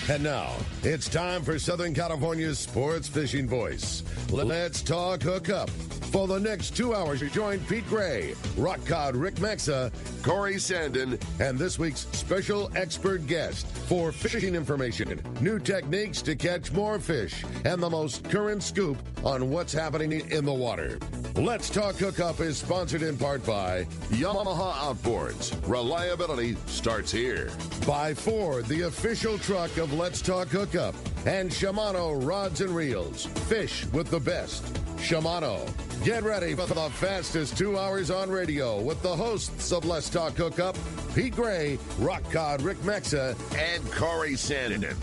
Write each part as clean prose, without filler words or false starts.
And now, it's time for Southern California's sports fishing voice. Let's talk hookup. For the next 2 hours, join Pete Gray, Rock Cod Rick Maxa, Corey Sandin, and this week's special expert guest for fishing information, new techniques to catch more fish, and the most current scoop on what's happening in the water. Let's Talk Hookup is sponsored in part by Yamaha Outboards. Reliability starts here. By Ford, the official truck of Let's Talk Hookup. And Shimano Rods and Reels. Fish with the best. Shimano. Get ready for the fastest 2 hours on radio with the hosts of Let's Talk Hookup, Pete Gray, Rock Cod Rick Maxa, and Corey Sandin.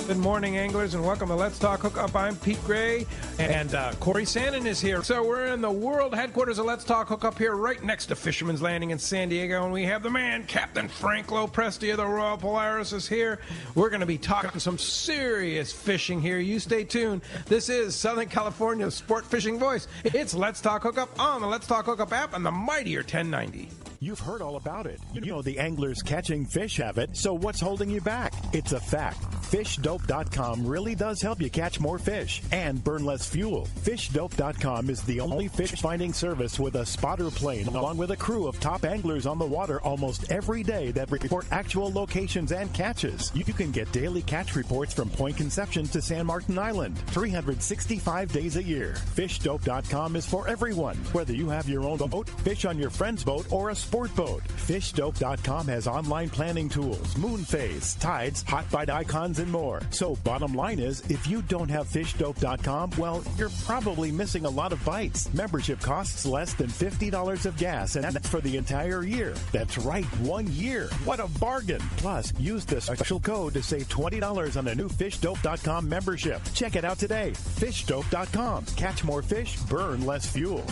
Good morning, anglers, and welcome to Let's Talk Hookup. I'm Pete Gray, and Corey Sandin is here. So we're in the world headquarters of Let's Talk Hookup here, right next to Fisherman's Landing in San Diego, and we have the man, Captain Franco Preste of the Royal Polaris is here. We're going to be talking some serious fishing here. You stay tuned. This is Southern California's sport fishing voice. It's Let's Talk Hookup on the Let's Talk Hookup app and the mightier 1090. You've heard all about it. You know the anglers catching fish have it, so what's holding you back? It's a fact. FishDope.com really does help you catch more fish and burn less fuel. FishDope.com is the only fish finding service with a spotter plane along with a crew of top anglers on the water almost every day that report actual locations and catches. You can get daily catch reports from Point Conception to San Martin Island, 365 days a year. FishDope.com is for everyone, whether you have your own boat, fish on your friend's boat, or a sport boat. FishDope.com has online planning tools, moon phase, tides, hot bite icons, and more. So bottom line is, if you don't have FishDope.com, well, you're probably missing a lot of bites. Membership costs less than $50 of gas, and that's for the entire year. That's right, 1 year. What a bargain. Plus, use the special code to save $20 on a new FishDope.com membership. Check it out today. FishDope.com. Catch more fish, burn less fuel.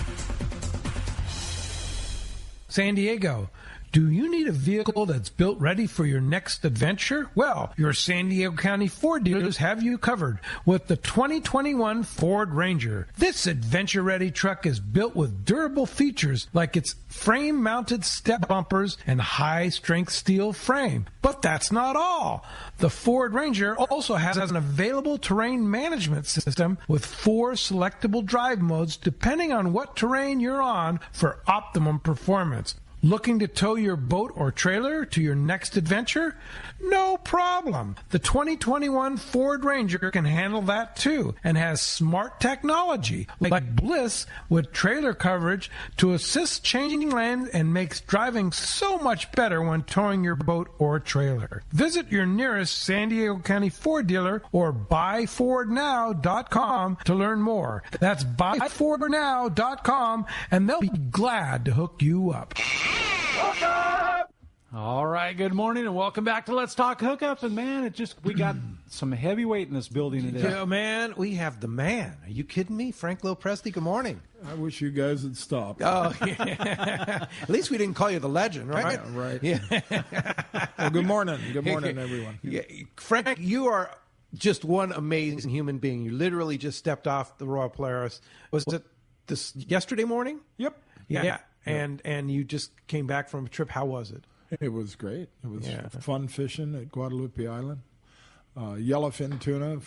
San Diego, do you need a vehicle that's built ready for your next adventure? Well, your San Diego County Ford dealers have you covered with the 2021 Ford Ranger. This adventure-ready truck is built with durable features like its frame-mounted step bumpers and high-strength steel frame. But that's not all. The Ford Ranger also has an available terrain management system with 4 selectable drive modes depending on what terrain you're on for optimum performance. Looking to tow your boat or trailer to your next adventure? No problem. The 2021 Ford Ranger can handle that too and has smart technology like Bliss with trailer coverage to assist changing lanes and makes driving so much better when towing your boat or trailer. Visit your nearest San Diego County Ford dealer or buyfordnow.com to learn more. That's buyfordnow.com, and they'll be glad to hook you up. All right, good morning and welcome back to Let's Talk Hookup. And man, we got some heavyweight in this building today. Yeah, man, we have the man. Are you kidding me? Franco Preste, good morning. I wish you guys had stopped. Oh, yeah. At least we didn't call you the legend, right? Yeah, right. Yeah. Well, good morning. Good morning, everyone. Yeah. Frank, you are just one amazing human being. You literally just stepped off the Royal Polaris. Was it this yesterday morning? Yep. Yeah. And you just came back from a trip. How was it? It was great. It was fun fishing at Guadalupe Island. Yellowfin tuna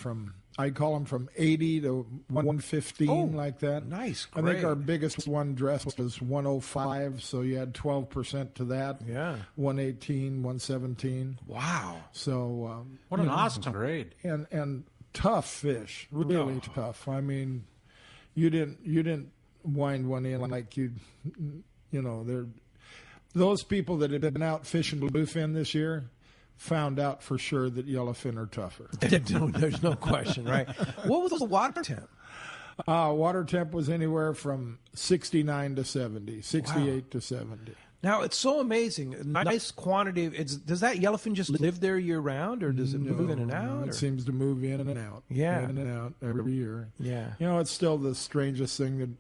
I call them from 80 to 115, like that. Nice, great. I think our biggest one dress was 105, so you had 12% to that. Yeah. 118, 117. Wow. So what an awesome grade. And tough fish, really tough. I mean, you didn't wind one in like those people that have been out fishing bluefin this year found out for sure that yellowfin are tougher. There's no question, right? What was the water temp? Water temp was anywhere from 69 to 70, 68 to 70. Now, it's so amazing. A nice quantity. Does that yellowfin just live there year-round, or does it move in and out? It seems to move in and out. Yeah. In and out every year. Yeah. It's still the strangest thing that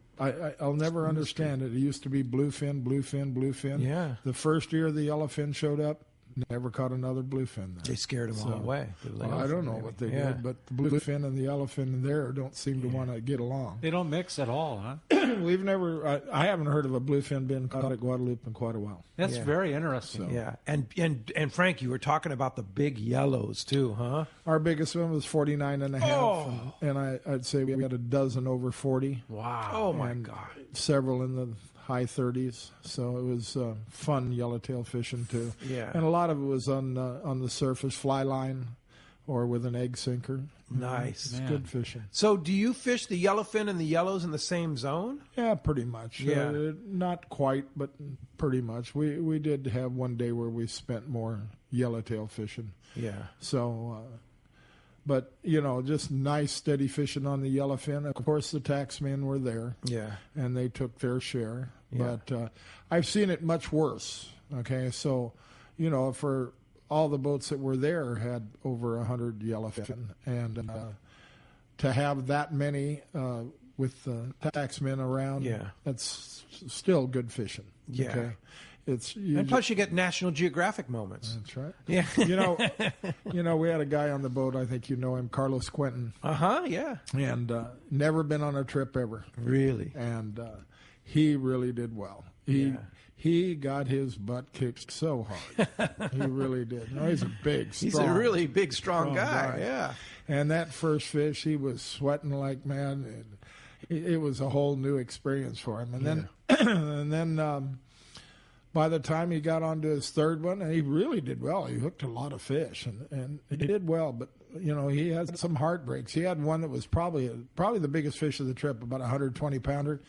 I'll never understand it. It used to be bluefin. Yeah. The first year the yellowfin showed up, never caught another bluefin there. They scared them all away. Well, I don't know what they did, but the bluefin and the yellowfin there don't seem to want to get along. They don't mix at all, huh? We've never. I haven't heard of a bluefin being caught at Guadalupe in quite a while. That's very interesting. So. Yeah, and Frank, you were talking about the big yellows too, huh? Our biggest one was 49 and a half, Oh. and I'd say we had a dozen over 40. Wow. Oh my and God! Several in the high 30s. So it was fun yellowtail fishing too. Yeah. And a lot of it was on the surface, fly line, or with an egg sinker. Nice. It's good fishing. So, do you fish the yellowfin and the yellows in the same zone? Yeah, pretty much. Yeah. Not quite, but pretty much. We did have one day where we spent more yellowtail fishing. Yeah. So, but, just nice, steady fishing on the yellowfin. Of course, the taxmen were there. Yeah. And they took their share. Yeah. But I've seen it much worse. Okay, so, for all the boats that were there had over 100 yellowfin. And to have that many with the taxmen around, that's still good fishing. Yeah. Okay? And plus, you get National Geographic moments. That's right. Yeah. We had a guy on the boat. I think you know him, Carlos Quentin, Yeah. and never been on a trip ever. Really? And he really did well. He got his butt kicked so hard. He really did. No, he's a big, strong. He's a really big, strong guy. Yeah. And that first fish, he was sweating like mad. And it was a whole new experience for him. And then, by the time he got onto his third one, and he really did well. He hooked a lot of fish, and he did well. But he had some heartbreaks. He had one that was probably the biggest fish of the trip, about 120 pounder.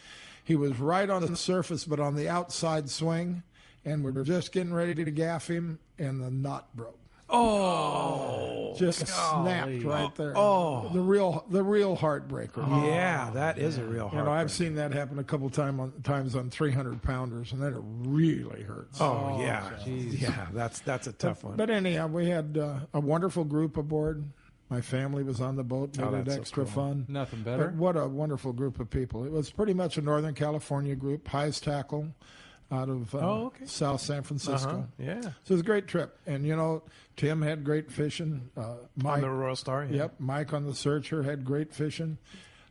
He was right on the surface, but on the outside swing, and we were just getting ready to gaff him, and the knot broke. Oh, just snapped right there. Oh, the real heartbreaker. Yeah, that is a real heartbreaker. I've seen that happen a couple times on 300 pounders, and then it really hurts. Oh yeah, yeah, that's a tough one. But anyhow, we had a wonderful group aboard. My family was on the boat, made it extra fun. Nothing better. But what a wonderful group of people. It was pretty much a Northern California group, highest tackle out of South San Francisco. Yeah. So it was a great trip. And, Tim had great fishing. Mike, on the Royal Star? Yeah. Yep. Mike on the Searcher had great fishing.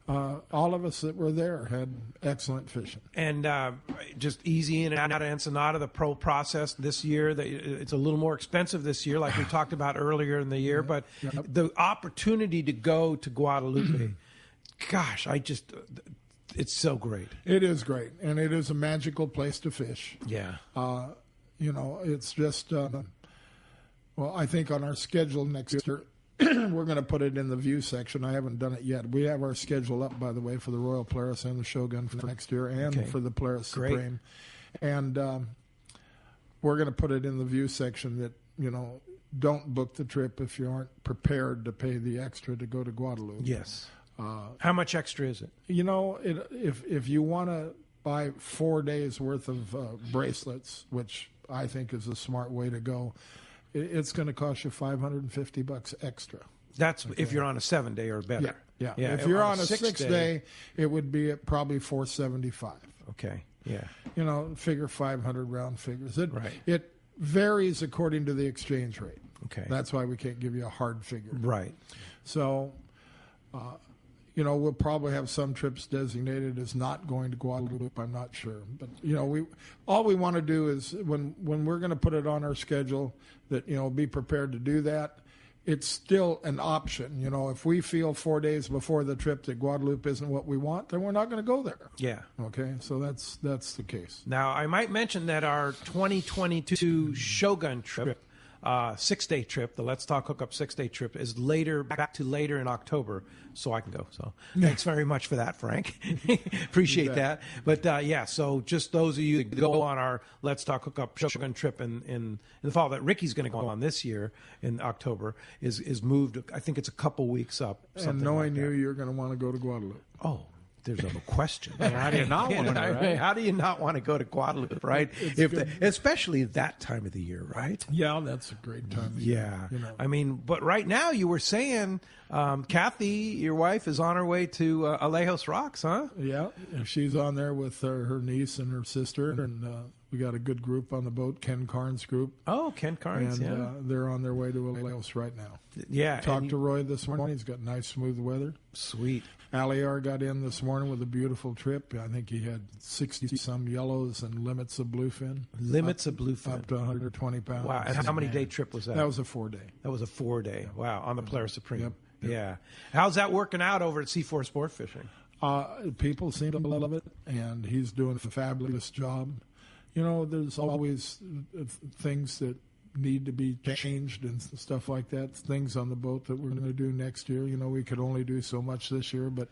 All of us that were there had excellent fishing. And just easy in and out of Ensenada, the pro process this year. It's a little more expensive this year, like we talked about earlier in the year. But the opportunity to go to Guadalupe, gosh, it's so great. It is great. And it is a magical place to fish. Yeah. It's just, I think on our schedule next year, we're going to put it in the view section. I haven't done it yet. We have our schedule up, by the way, for the Royal Polaris and the Shogun for next year, and for the Polaris Supreme. And we're going to put it in the view section that, don't book the trip if you aren't prepared to pay the extra to go to Guadalupe. Yes. How much extra is it? If you want to buy 4 days worth of bracelets, which I think is a smart way to go, it's going to cost you $550 extra. That's if you're on a 7-day or better. Yeah. If you're on a 6-day, it would be at probably $475. Okay. Yeah. Figure 500 round figures. Right. It varies according to the exchange rate. Okay. That's why we can't give you a hard figure. Right. So, we'll probably have some trips designated as not going to Guadalupe. I'm not sure, but all we want to do is when we're going to put it on our schedule, that be prepared to do that. It's still an option. If we feel 4 days before the trip that Guadalupe isn't what we want, then we're not going to go there. Yeah. Okay. So that's the case. Now I might mention that our 2022 Shogun trip. 6-day trip, the Let's Talk Hookup 6-day trip, is back to later in October, so I can go. So thanks very much for that, Frank. Appreciate that. But so just those of you that go on our Let's Talk Hookup Shogun trip in the fall that Ricky's going to go on this year in October is moved. I think it's a couple weeks up. And knowing like you're going to want to go to Guadalupe. Oh. There's no question. How do you not want to? Right? How do you not want to go to Guadalupe, right? Especially that time of the year, right? Yeah, that's a great time of year. I mean, but right now you were saying, Kathy, your wife, is on her way to Alejos Rocks, huh? Yeah, she's on there with her niece and her sister, and we got a good group on the boat, Ken Carnes' group. Oh, Ken Carnes, And they're on their way to Laos right now. Yeah. Talked to Roy this morning. He's got nice, smooth weather. Sweet. Aliar got in this morning with a beautiful trip. I think he had 60-some yellows and limits of bluefin. Limits of bluefin. Up to 120 pounds. Wow. And how many day trip was that? That was a 4-day. That was a 4-day. Wow. On the Polaris Supreme. Yep. Yeah. How's that working out over at C4 Sport Fishing? People seem to love it, and he's doing a fabulous job. You know, there's always things that need to be changed and stuff like that, things on the boat that we're going to do next year. You know, we could only do so much this year, but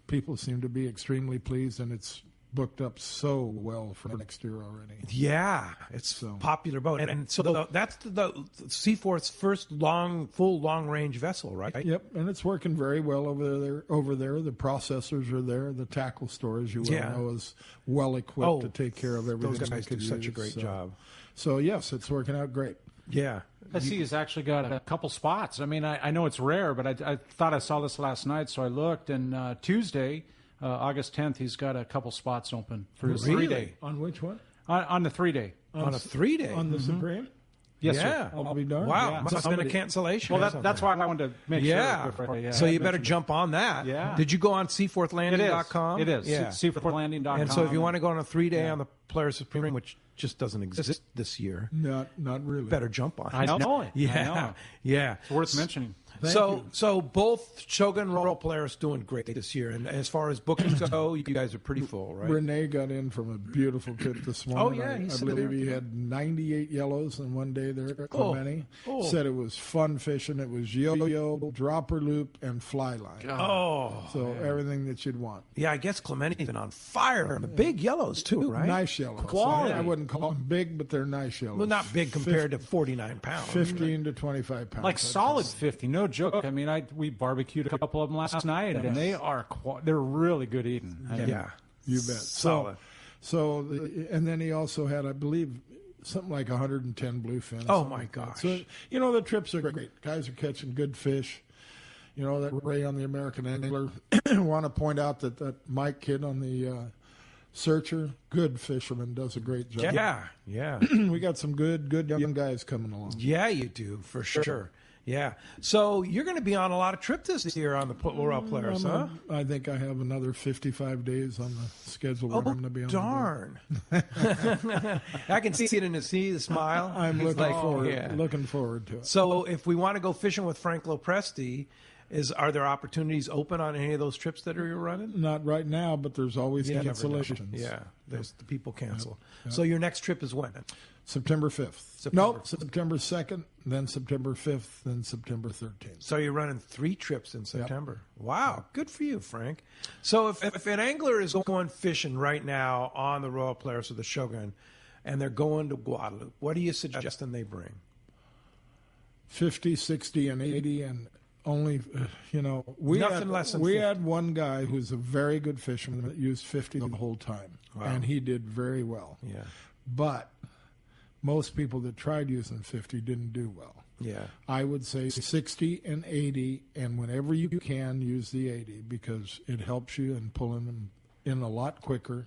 people seem to be extremely pleased, and it's booked up so well for next year already. Yeah, it's a popular boat. And so that's the Seaforth's first full long-range vessel, right? Yep, and it's working very well over there. The processors are there. The tackle store, as you well know, is well equipped to take care of everything. Those guys do such a great job. So, yes, it's working out great. Yeah. I see he's actually got a couple spots. I mean, I know it's rare, but I thought I saw this last night, so I looked. And Tuesday, August 10th, he's got a couple spots open for his 3-day. On which one? On the 3-day. On a 3-day? On the Supreme? Yes, sir. I'll be darned. Wow, Yeah. must have been a cancellation. Well, that's why I wanted to make sure. So you better jump on that. Yeah. Did you go on seaforthlanding.com? It is. Yeah. Seaforthlanding.com. And so if you want to go on a 3-day on the Polaris Supreme, which just doesn't exist this year, not really. Better jump on it. I know it. Yeah. I know it. Yeah. It's worth mentioning. So both Shogun and Royal Polaris doing great this year, and as far as bookings go, you guys are pretty full, right? Renee got in from a beautiful trip this morning. Oh yeah, I believe he had 98 yellows in one day there at Clemente. Said it was fun fishing. It was yo-yo, dropper loop, and fly line. Everything that you'd want. Yeah, I guess Clemente's been on fire. The big yellows too, right? Nice yellows. Quality. I wouldn't call them big, but they're nice yellows. Well, not big compared to 49 pounds. 15 to 25 pounds. Like solid 50, no joke. I mean, we barbecued a couple of them last night, and they're really good eating. Yeah, you bet. Solid. And then he also had, I believe, something like 110 bluefins. Oh my gosh! So the trips are great. Guys are catching good fish. You know, that Ray on the American Angler. I want to point out that Mike kid on the Searcher, good fisherman, does a great job. Yeah. We got some good young guys coming along. Yeah, you do, for sure. Yeah. So you're going to be on a lot of trips this year on the Royal Polaris, huh? I think I have another 55 days on the schedule where I'm going to be on darn. I can see it in the smile. I'm looking forward to it. So if we want to go fishing with Frank Preste, are there opportunities open on any of those trips that you're running? Not right now, but there's always cancellations. Yeah, the people cancel. Yep. So your next trip is when? September 5th. September 2nd, then September 5th, then September 13th. So you're running 3 trips in September. Yep. Wow, good for you, Frank. So if an angler is going fishing right now on the Royal Polaris or the Shogun, and they're going to Guadalupe, what are you suggesting they bring? 50, 60, and 80, and only, we had one guy who's a very good fisherman that used 50 the whole time, and he did very well. Yeah, but most people that tried using 50 didn't do well. Yeah, I would say 60 and 80, and whenever you can, use the 80 because it helps you in pulling them in a lot quicker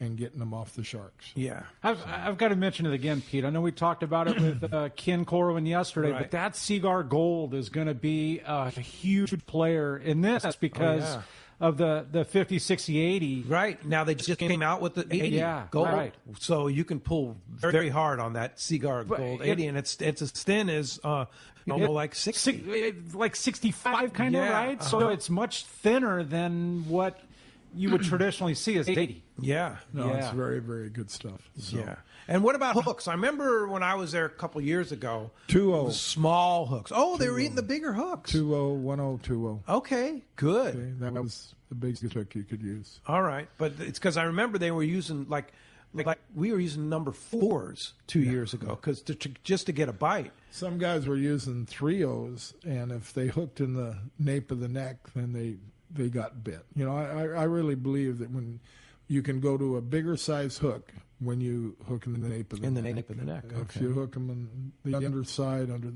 and getting them off the sharks. Yeah. I've got to mention it again, Pete. I know we talked about it with Ken Corwin yesterday, but that Seagar Gold is going to be a huge player in this because of the 50, 60, 80. Right. Now they just came out with the 80 Gold. Right. So you can pull very hard on that Seagar Gold 80, and it's as thin as like 60. Like 65 kind of, right? So it's much thinner than what you would traditionally see as 80. Yeah. It's very, very good stuff. So. Yeah. And what about hooks? I remember when I was there a couple years ago. 2-0. Small hooks. Oh, they were eating the bigger hooks. 2-0, 1-0, 2-0. Okay, good. Okay, that was the biggest hook you could use. All right. But it's because I remember they were using, like we were using number 4s 2 years ago just to get a bite. Some guys were using 3-0s, and if they hooked in the nape of the neck, then they got bit. I really believe that when you can go to a bigger size hook when you hook in the nape of the neck. Nape of the neck. Okay. If you hook them in the underside, under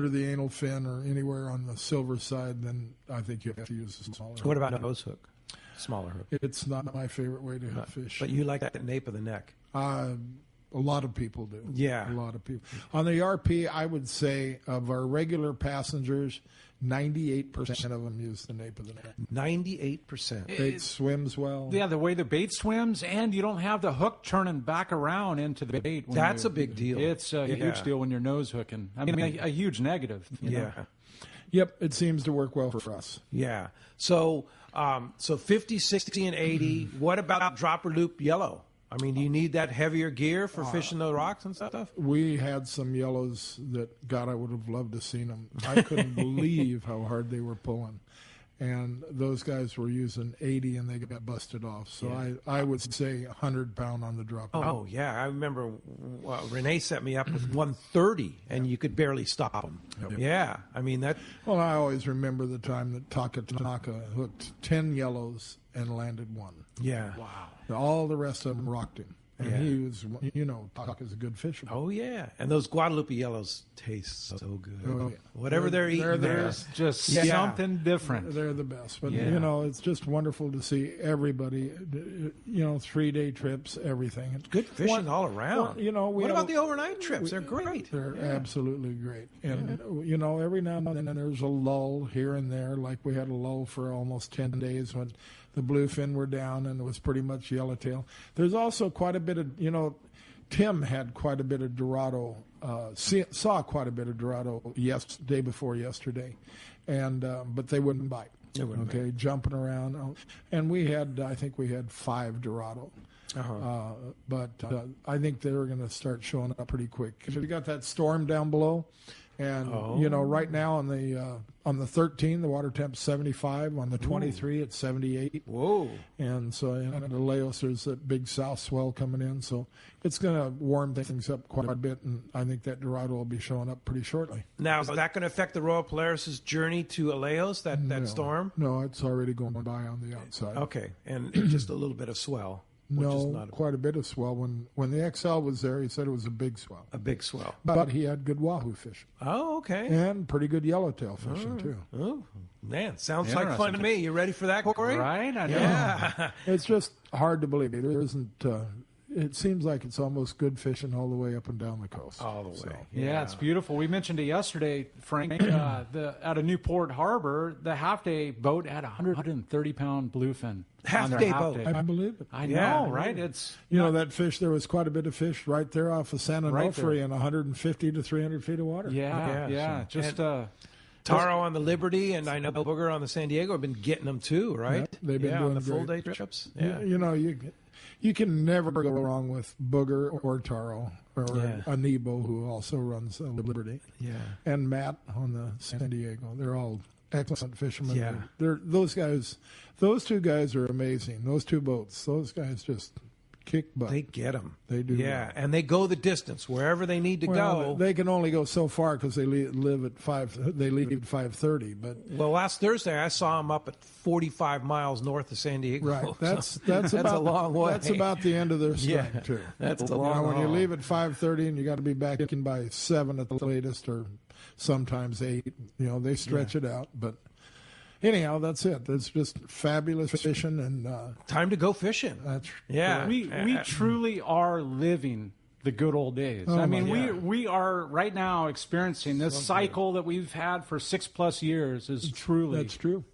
the anal fin, or anywhere on the silver side, then I think you have to use a smaller. What about nose hook? Smaller hook. It's not my favorite way to fish. But you like that nape of the neck. A lot of people do. Yeah. A lot of people. On the RP, I would say of our regular passengers, 98% of them use the nape of the neck. 98%. Bait swims well. Yeah, the way the bait swims, and you don't have the hook turning back around into the bait. That's a big deal. It's a huge deal when you're nose hooking. I mean, a huge negative. You know? Yep, it seems to work well for us. Yeah. So 50, 60, and 80. What about dropper loop yellow? I mean, do you need that heavier gear for fishing the rocks and stuff? We had some yellows that, God, I would have loved to seen them. I couldn't believe how hard they were pulling. And those guys were using 80 and they got busted off. So I would say 100-pound on the drop. Oh, yeah. I remember Renee set me up with 130 and you could barely stop them. Yep. Yeah. I mean, that. Well, I always remember the time that Tanaka hooked 10 yellows and landed one. Yeah. Wow. All the rest of them rocked him. And he was, Tanaka's a good fisherman. Oh, yeah. And those Guadalupe yellows taste so good. Oh, yeah. Whatever they're eating, there's just something different. They're the best. But, it's just wonderful to see everybody, 3-day trips, everything. It's good fishing all around. Well, what about the overnight trips? They're great. They're absolutely great. And, every now and then there's a lull here and there, like we had a lull for almost 10 days when the bluefin were down and it was pretty much yellowtail. There's also quite a bit of, Tim had quite a bit of Dorado, saw quite a bit of Dorado day before yesterday, and but they wouldn't bite. Jumping around. And I think we had 5 Dorado. But I think they were going to start showing up pretty quick. Because we got that storm down below. And, right now on the 13, the water temp's 75. On the 23, it's 78. Whoa. And so the Laos, there's that big south swell coming in. So it's going to warm things up quite a bit. And I think that Dorado will be showing up pretty shortly. Now, is that going to affect the Royal Polaris' journey to Laos, that storm? No, it's already going by on the outside. Okay. And just a little bit of swell. Quite a bit of swell. When the XL was there, he said it was a big swell. A big swell. But he had good wahoo fishing. Oh, okay. And pretty good yellowtail fishing, too. Oh, man. Sounds like fun to me. You ready for that, Corey? Right? I know. Yeah. It's just hard to believe. There isn't... it seems like it's almost good fishing all the way up and down the coast. All the way. So, yeah, it's beautiful. We mentioned it yesterday, Frank, out of Newport Harbor, the half-day boat had a 130-pound bluefin. Half-day boat. I believe it. I know, right? It's that fish, there was quite a bit of fish right there off of San Onofre in 150 to 300 feet of water. Yeah. Just... Taro on the Liberty, and I know Booger on the San Diego have been getting them too, right? Yeah, they've been doing on the great. full-day trips. Yeah. You can never go wrong with Booger or Taro or Anebo, who also runs the Liberty. Yeah. And Matt on the San Diego. They're all excellent fishermen. Yeah. Those two guys are amazing. Those two boats. Those guys just kick butt. They get them. They do. Yeah, and they go the distance wherever they need to go. They can only go so far because they live at 5. They leave at 5:30. But last Thursday I saw them up at 45 miles north of San Diego. Right. That's that's about a long way. That's about the end of their strike too. That's a long. When you leave at 5:30 and you got to be back in by 7 at the latest, or sometimes 8. They stretch it out, but. Anyhow, that's it. That's just fabulous fishing and time to go fishing. That's we truly are living the good old days. Oh, I mean, we are right now experiencing this cycle that we've had for 6+ years. That's true.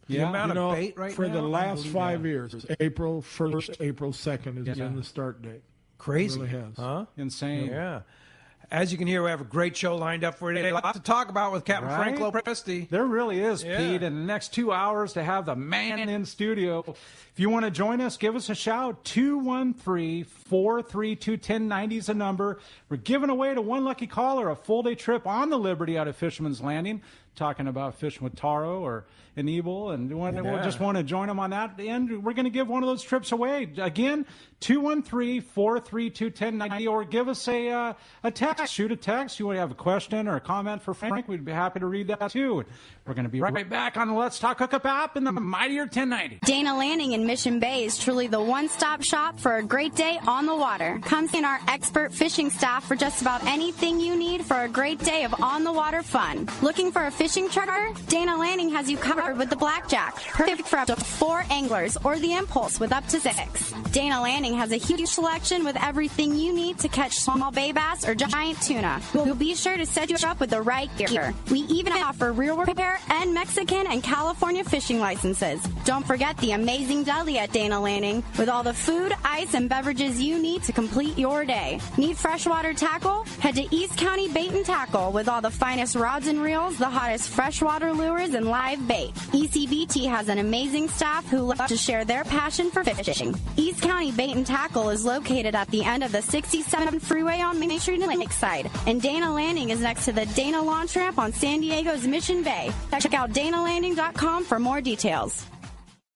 The amount of bait for the last 5 years. April 1st, April 2nd has been the start date. Crazy, it really has. Huh? Insane. Yeah. As you can hear, we have a great show lined up for you today. A lot to talk about with Captain Frank Preste. There really is, Pete. In the next 2 hours to have the man in studio. If you want to join us, give us a shout. 213-432-1090 is the number. We're giving away to one lucky caller a full-day trip on the Liberty out of Fisherman's Landing, talking about fishing with Taro or Anibal, and we'll just want to join them on that. And we're going to give one of those trips away. Again, 213-432-1090, or give us a text. Shoot a text. You want to have a question or a comment for Frank, we'd be happy to read that too. We're going to be right back on the Let's Talk Hookup app in the mightier 1090. Dana Landing in Mission Bay is truly the one-stop shop for a great day on the water. Come see our expert fishing staff for just about anything you need for a great day of on-the-water fun. Looking for a fishing charter? Dana Landing has you covered with the Blackjack, perfect for up to 4 anglers, or the Impulse with up to 6. Dana Landing has a huge selection with everything you need to catch small bay bass or giant tuna. We'll be sure to set you up with the right gear. We even offer rear repair and Mexican and California fishing licenses. Don't forget the amazing deli at Dana Landing with all the food, ice, and beverages you need to complete your day. Need freshwater tackle? Head to East County Bait and Tackle with all the finest rods and reels, the hottest freshwater lures, and live bait. ECBT has an amazing staff who love to share their passion for fishing. East County Bait and Tackle is located at the end of the 67 freeway on Main Street in Lakeside, and Dana Landing is next to the Dana Launch Ramp on San Diego's Mission Bay. Check out danalanding.com for more details.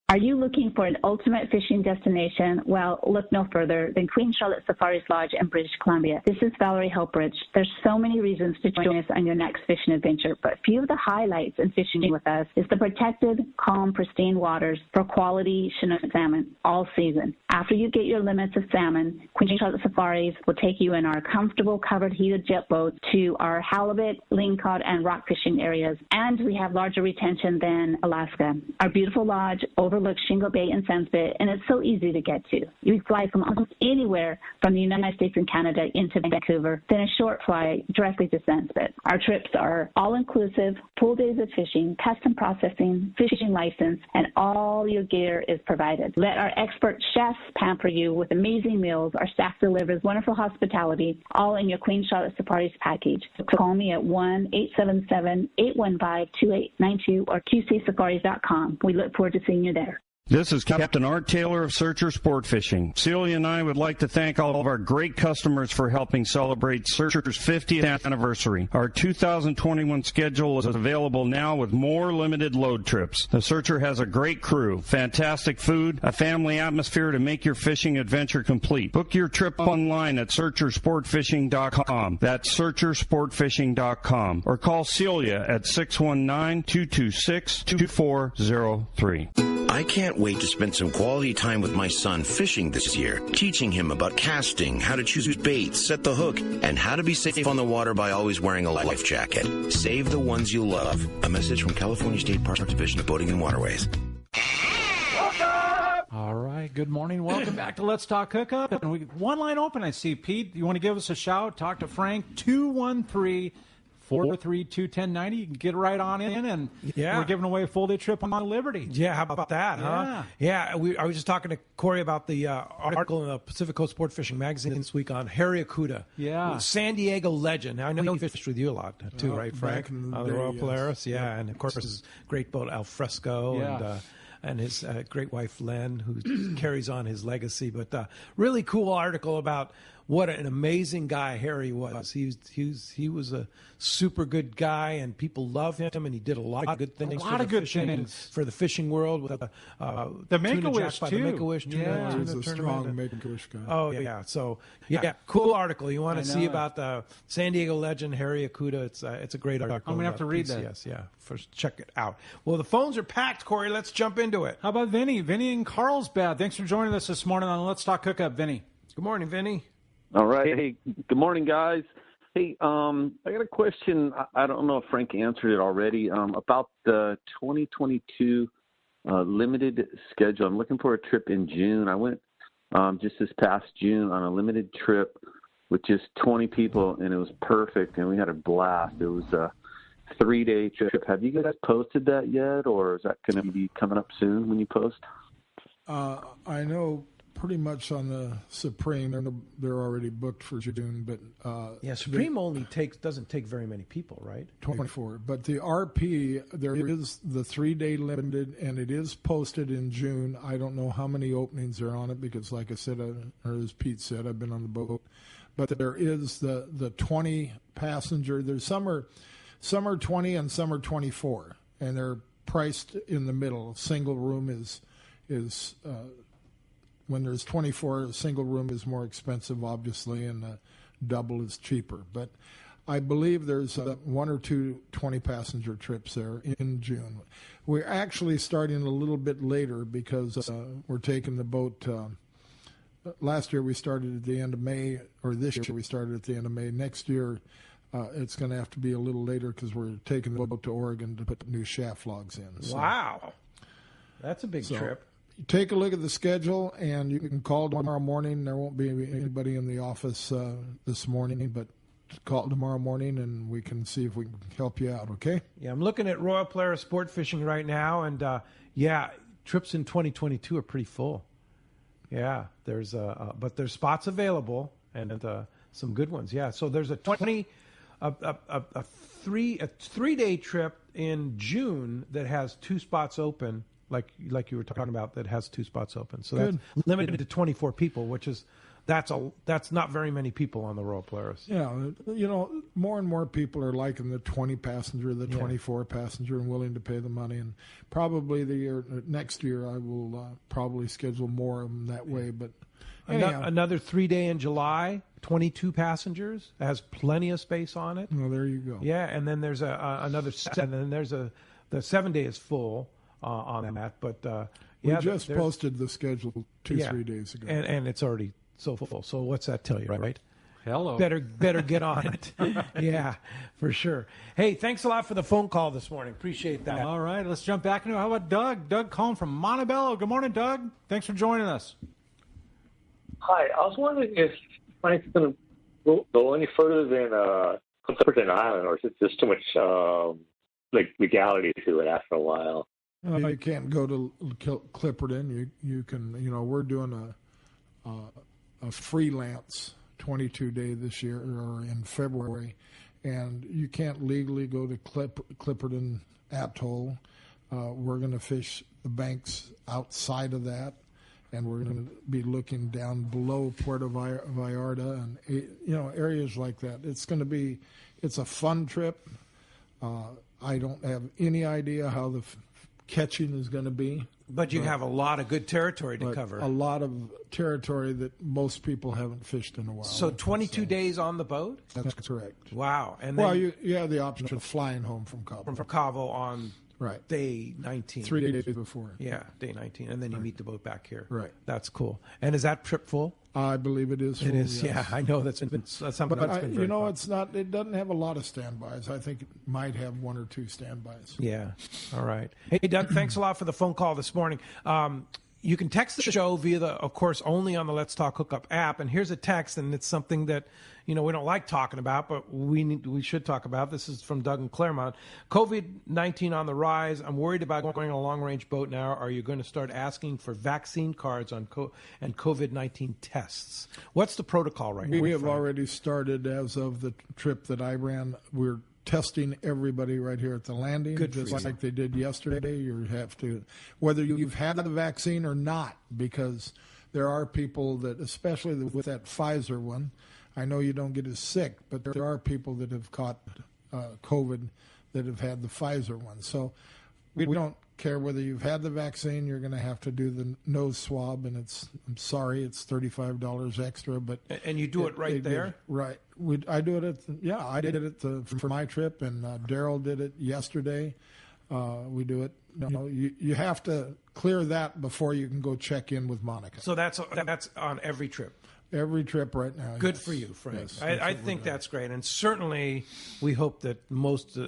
Are you looking for an ultimate fishing destination? Well, look no further than Queen Charlotte Safari Lodge in British Columbia. This is Valerie Helpridge. There's so many reasons to join us on your next fishing adventure, but a few of the highlights in fishing with us is the protected, calm, pristine waters for quality Chinook salmon all season. After you get your limits of salmon, Queen Charlotte Safaris will take you in our comfortable covered heated jet boats to our halibut, lingcod, and rock fishing areas, and we have larger retention than Alaska. Our beautiful lodge overlooks Shingle Bay and Sandspit, and it's so easy to get to. You fly from almost anywhere from the United States and Canada into Vancouver, then a short flight directly to Sandspit. Our trips are all-inclusive, full days of fishing, custom processing, fishing license, and all your gear is provided. Let our expert chefs pamper you with amazing meals. Our staff delivers wonderful hospitality, all in your Queen Charlotte Safaris package. So call me at 1-877-815-2892 or qcsafaris.com. We look forward to seeing you there. This is Captain Art Taylor of Searcher Sport Fishing. Celia and I would like to thank all of our great customers for helping celebrate Searcher's 50th anniversary. Our 2021 schedule is available now with more limited load trips. The Searcher has a great crew, fantastic food, a family atmosphere to make your fishing adventure complete. Book your trip online at searchersportfishing.com. That's searchersportfishing.com. Or call Celia at 619-226-2403. I can't wait to spend some quality time with my son fishing this year, teaching him about casting, how to choose baits, set the hook, and how to be safe on the water by always wearing a life jacket. Save the ones you love. A message from California State Parks Division of Boating and Waterways. All right. Good morning. Welcome back to Let's Talk Hookup. And one line open, I see. Pete, you want to give us a shout? Talk to Frank, 213-432-1090. You can get right on in, and we're giving away a full-day trip on the Liberty. Yeah, how about that, huh? Yeah, I was just talking to Corey about the article in the Pacific Coast Sport Fishing Magazine this week on Harry Akuda. Yeah. San Diego legend. Now, I know he fished with you a lot, too, right, Frank? The Royal Polaris, and, of course, his great boat, Al Fresco, and his great wife, Len, who carries on his legacy. But really cool article about what an amazing guy Harry was. He was a super good guy, and people love him, and he did a lot of good things for the fishing world with the Make-A-Wish, too. The Make-A-Wish, he was a strong Make-A-Wish guy. Oh, yeah. So, cool article. You want to see about the San Diego legend, Harry Akuda. It's a great article. I'm going to have to read PCS. that. First, check it out. Well, the phones are packed, Corey. Let's jump into it. How about Vinny? Vinny in Carlsbad. Thanks for joining us this morning on Let's Talk Hookup, Vinny. Good morning, Vinny. All right. Hey, good morning, guys. Hey, I got a question. I don't know if Frank answered it already, about the 2022 limited schedule. I'm looking for a trip in June. I went just this past June on a limited trip with just 20 people, and it was perfect, and we had a blast. It was a 3-day trip. Have you guys posted that yet, or is that going to be coming up soon when you post? I know pretty much on the Supreme, they're already booked for June, but Supreme doesn't take very many people, right? 24. But the RP, there is the 3-day limited, and it is posted in June. I don't know how many openings are on it because, like I said, or as Pete said, I've been on the boat. But there is the 20 passenger. There's some are 20 and some are 24, and they're priced in the middle. Single room is when there's 24, a single room is more expensive, obviously, and a double is cheaper. But I believe there's 1 or 2 20-passenger trips there in June. We're actually starting a little bit later because we're taking the boat. Last year we started at the end of May, or this year we started at the end of May. Next year it's going to have to be a little later because we're taking the boat to Oregon to put new shaft logs in. So, wow. That's a big trip. Take a look at the schedule, and you can call tomorrow morning. There won't be anybody in the office this morning, but call tomorrow morning, and we can see if we can help you out, okay? Yeah, I'm looking at Royal Polaris Sport Fishing right now, and, trips in 2022 are pretty full. Yeah, but there's spots available, and some good ones. Yeah, so there's a 3-day trip in June that has 2 spots open, like you were talking about, that has 2 spots open. So that's limited to 24 people, which is that's not very many people on the Royal Polaris. Yeah, more and more people are liking the 20 passenger, the 24 passenger, and willing to pay the money. And probably next year, I will probably schedule more of them that way. But another 3-day in July, 22 passengers, has plenty of space on it. Well, there you go. Yeah, and then there's another, and then there's the 7-day is full on that. But we just posted the schedule 3 days ago, and it's already so full. So what's that tell you, right? Hello. Better get on it. Yeah, for sure. Hey, thanks a lot for the phone call this morning. Appreciate that. All right, let's jump back into it. How about Doug? Doug calling from Montebello. Good morning, Doug. Thanks for joining us. Hi. I was wondering if Frank's going to go any further than Clipperton Island, or is it just too much legality to it after a while? You can't go to Clipperton. You can. We're doing a freelance 22-day this year, or in February, and you can't legally go to Clipperton Atoll. We're going to fish the banks outside of that, and we're going to be looking down below Puerto Vallarta and areas like that. It's a fun trip. I don't have any idea how the catching is going to be. But you have a lot of good territory to cover. A lot of territory that most people haven't fished in a while. So 22 days on the boat? That's correct. Wow. And then, you have the option of flying home from Cabo. From Cabo on right. day 19. 3 days before. Yeah, day 19. And then you meet the boat back here. Right. That's cool. And is that trip full? I believe it is full. It is, yes. yeah. I know that's something that's been very fun. It's not. It doesn't have a lot of standbys. I think it might have 1 or 2 standbys. Yeah. All right. Hey, Doug, thanks a lot for the phone call this morning. You can text the show via of course, only on the Let's Talk Hookup app. And here's a text, and it's something that, we don't like talking about, but we should talk about. This is from Doug in Claremont. COVID-19 on the rise. I'm worried about going on a long-range boat now. Are you going to start asking for vaccine cards and COVID-19 tests? What's the protocol right now? We have already started as of the trip that I ran. We're testing everybody right here at the landing, just like they did yesterday. You have to, whether you've had the vaccine or not, because there are people that, especially with that Pfizer one, I know you don't get as sick, but there are people that have caught COVID that have had the Pfizer one. So we don't care whether you've had the vaccine. You're going to have to do the nose swab, and I'm sorry, it's $35 extra. But and you do it right there? Right. I do it I did it for my trip, and Daryl did it yesterday. We do it. You have to clear that before you can go check in with Monica. So that's on every trip? Every trip right now. Good for you, Frank. Yes, I think that's great, and certainly we hope that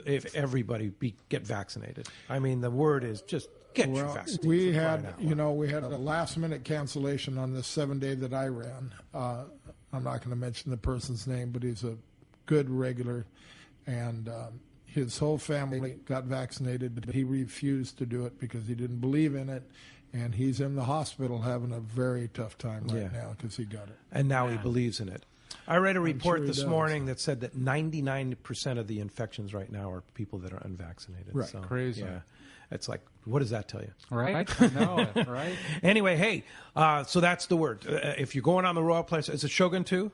if everybody get vaccinated. I mean, the word is just get your vaccine. We had a last-minute cancellation on this 7-day that I ran. I'm not going to mention the person's name, but he's a good regular, and his whole family got vaccinated, but he refused to do it because he didn't believe in it. And he's in the hospital having a very tough time right now because he got it. And now he believes in it. I read a report this morning that said that 99% of the infections right now are people that are unvaccinated. Right. So, crazy. Yeah. It's like, what does that tell you? Right? I know it, right? Anyway, hey, so that's the word. If you're going on the Royal Polaris, is it Shogun too?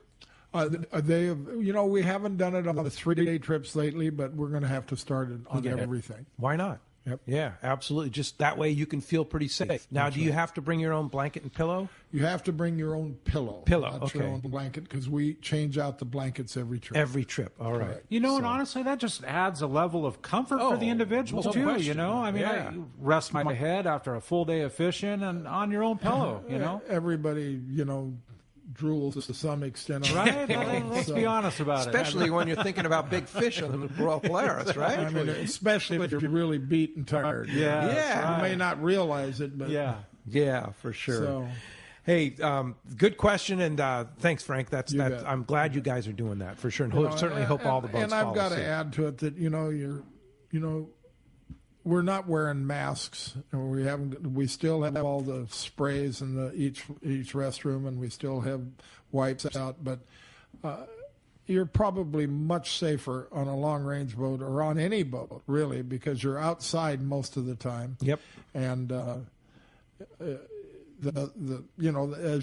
They have, we haven't done it on the 3-day trips lately, but we're going to have to start it on everything. Why not? Yep. Yeah, absolutely. Just that way you can feel pretty safe. Now, do you have to bring your own blanket and pillow? You have to bring your own pillow. Not your own blanket, because we change out the blankets every trip. Every trip. All right. Correct. And honestly, that just adds a level of comfort for the individual, too. Question. I mean, I rest my head after a full day of fishing and on your own pillow, Everybody, drools to some extent. Right? Let's be honest about Especially when you're thinking about big fish on the Polaris, right? I mean, especially if you're really beat and tired. Yeah. You may not realize it, but yeah, for sure. So, hey, good question, and thanks, Frank. I'm glad you guys are doing that for sure, and certainly hope all the boats. And I've got to add to it that we're not wearing masks, and we still have all the sprays in each restroom, and we still have wipes out, but you're probably much safer on a long-range boat or on any boat, really, because you're outside most of the time. Yep. And as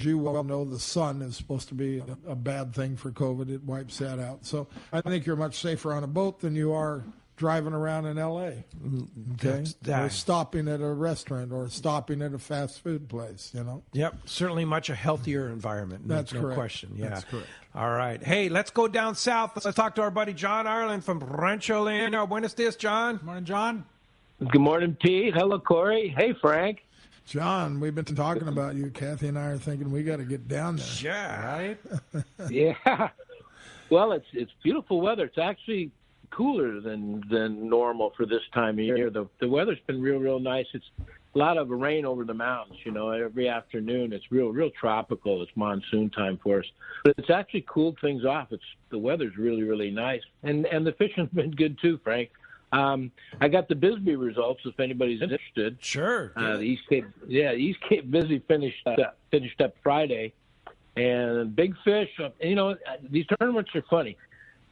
you well know, the sun is supposed to be a bad thing for COVID. It wipes that out. So I think you're much safer on a boat than you are driving around in L.A. Okay, or stopping at a restaurant or stopping at a fast food place. Yep, certainly much a healthier environment. That's no correct. Question. Yeah, that's correct. All right, hey, let's go down south. Let's talk to our buddy John Ireland from Rancho Leonardo. Buenos dias, John. Morning, John. Good morning, Pete. Hello, Corey. Hey, Frank. John, we've been talking about you. Kathy and I are thinking we got to get down there. Yeah, right. Yeah. Well, it's beautiful weather. It's actually cooler than normal for this time of year. The weather's been real nice. It's a lot of rain over the mountains, every afternoon. It's real tropical. It's monsoon time for us. But it's actually cooled things off. The weather's really nice. And the fishing's been good too, Frank. I got the Bisbee results if anybody's interested. Sure. The East Cape Bisbee finished up Friday. And big fish, these tournaments are funny.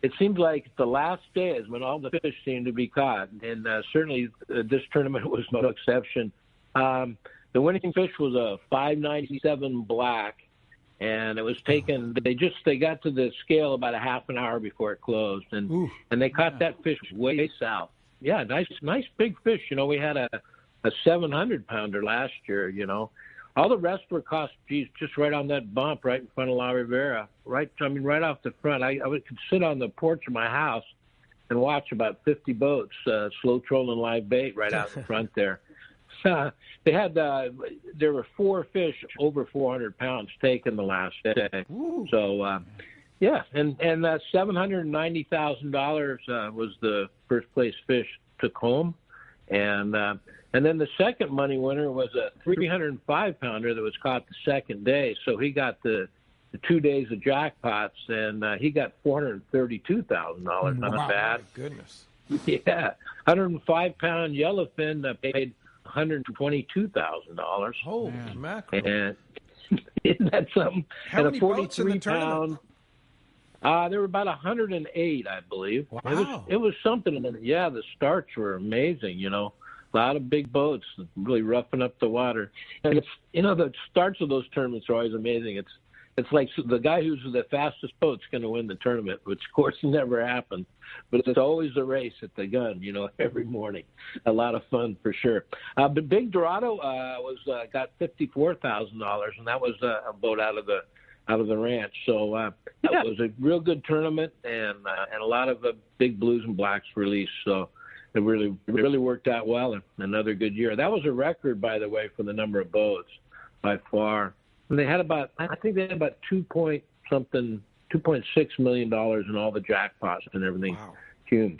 It seemed like the last day is when all the fish seemed to be caught, and certainly this tournament was no exception. The winning fish was a 597 black, and it was taken. They got to the scale about a half an hour before it closed, and they caught that fish way south. Yeah, nice big fish. We had a 700-pounder last year. All the rest were caught just right on that bump right in front of La Rivera. Right off the front. I could sit on the porch of my house and watch about 50 boats slow trolling live bait right out in front there. They had there were 4 fish over 400 pounds taken the last day. Ooh. So and $790,000 was the first place fish took home, and then the second money winner was a 305-pounder that was caught the second day. So he got the 2 days of jackpots, and he got $432,000. Not bad. Goodness. Yeah, 105-pound yellowfin paid $122,000. Holy mackerel! And isn't that something? How many boats in the tournament? There were about 108, I believe. Wow. It was something. Yeah, the starts were amazing. A lot of big boats really roughing up the water. And the starts of those tournaments are always amazing. It's like the guy who's the fastest boat's going to win the tournament, which of course never happens. But it's always a race at the gun, every morning. A lot of fun for sure. But Big Dorado got $54,000, and that was a boat out of the ranch. So it was a real good tournament, and a lot of big blues and blacks released. So it really worked out well, and another good year. That was a record, by the way, for the number of boats by far. And they had about $2.6 million in all the jackpots and everything. Wow.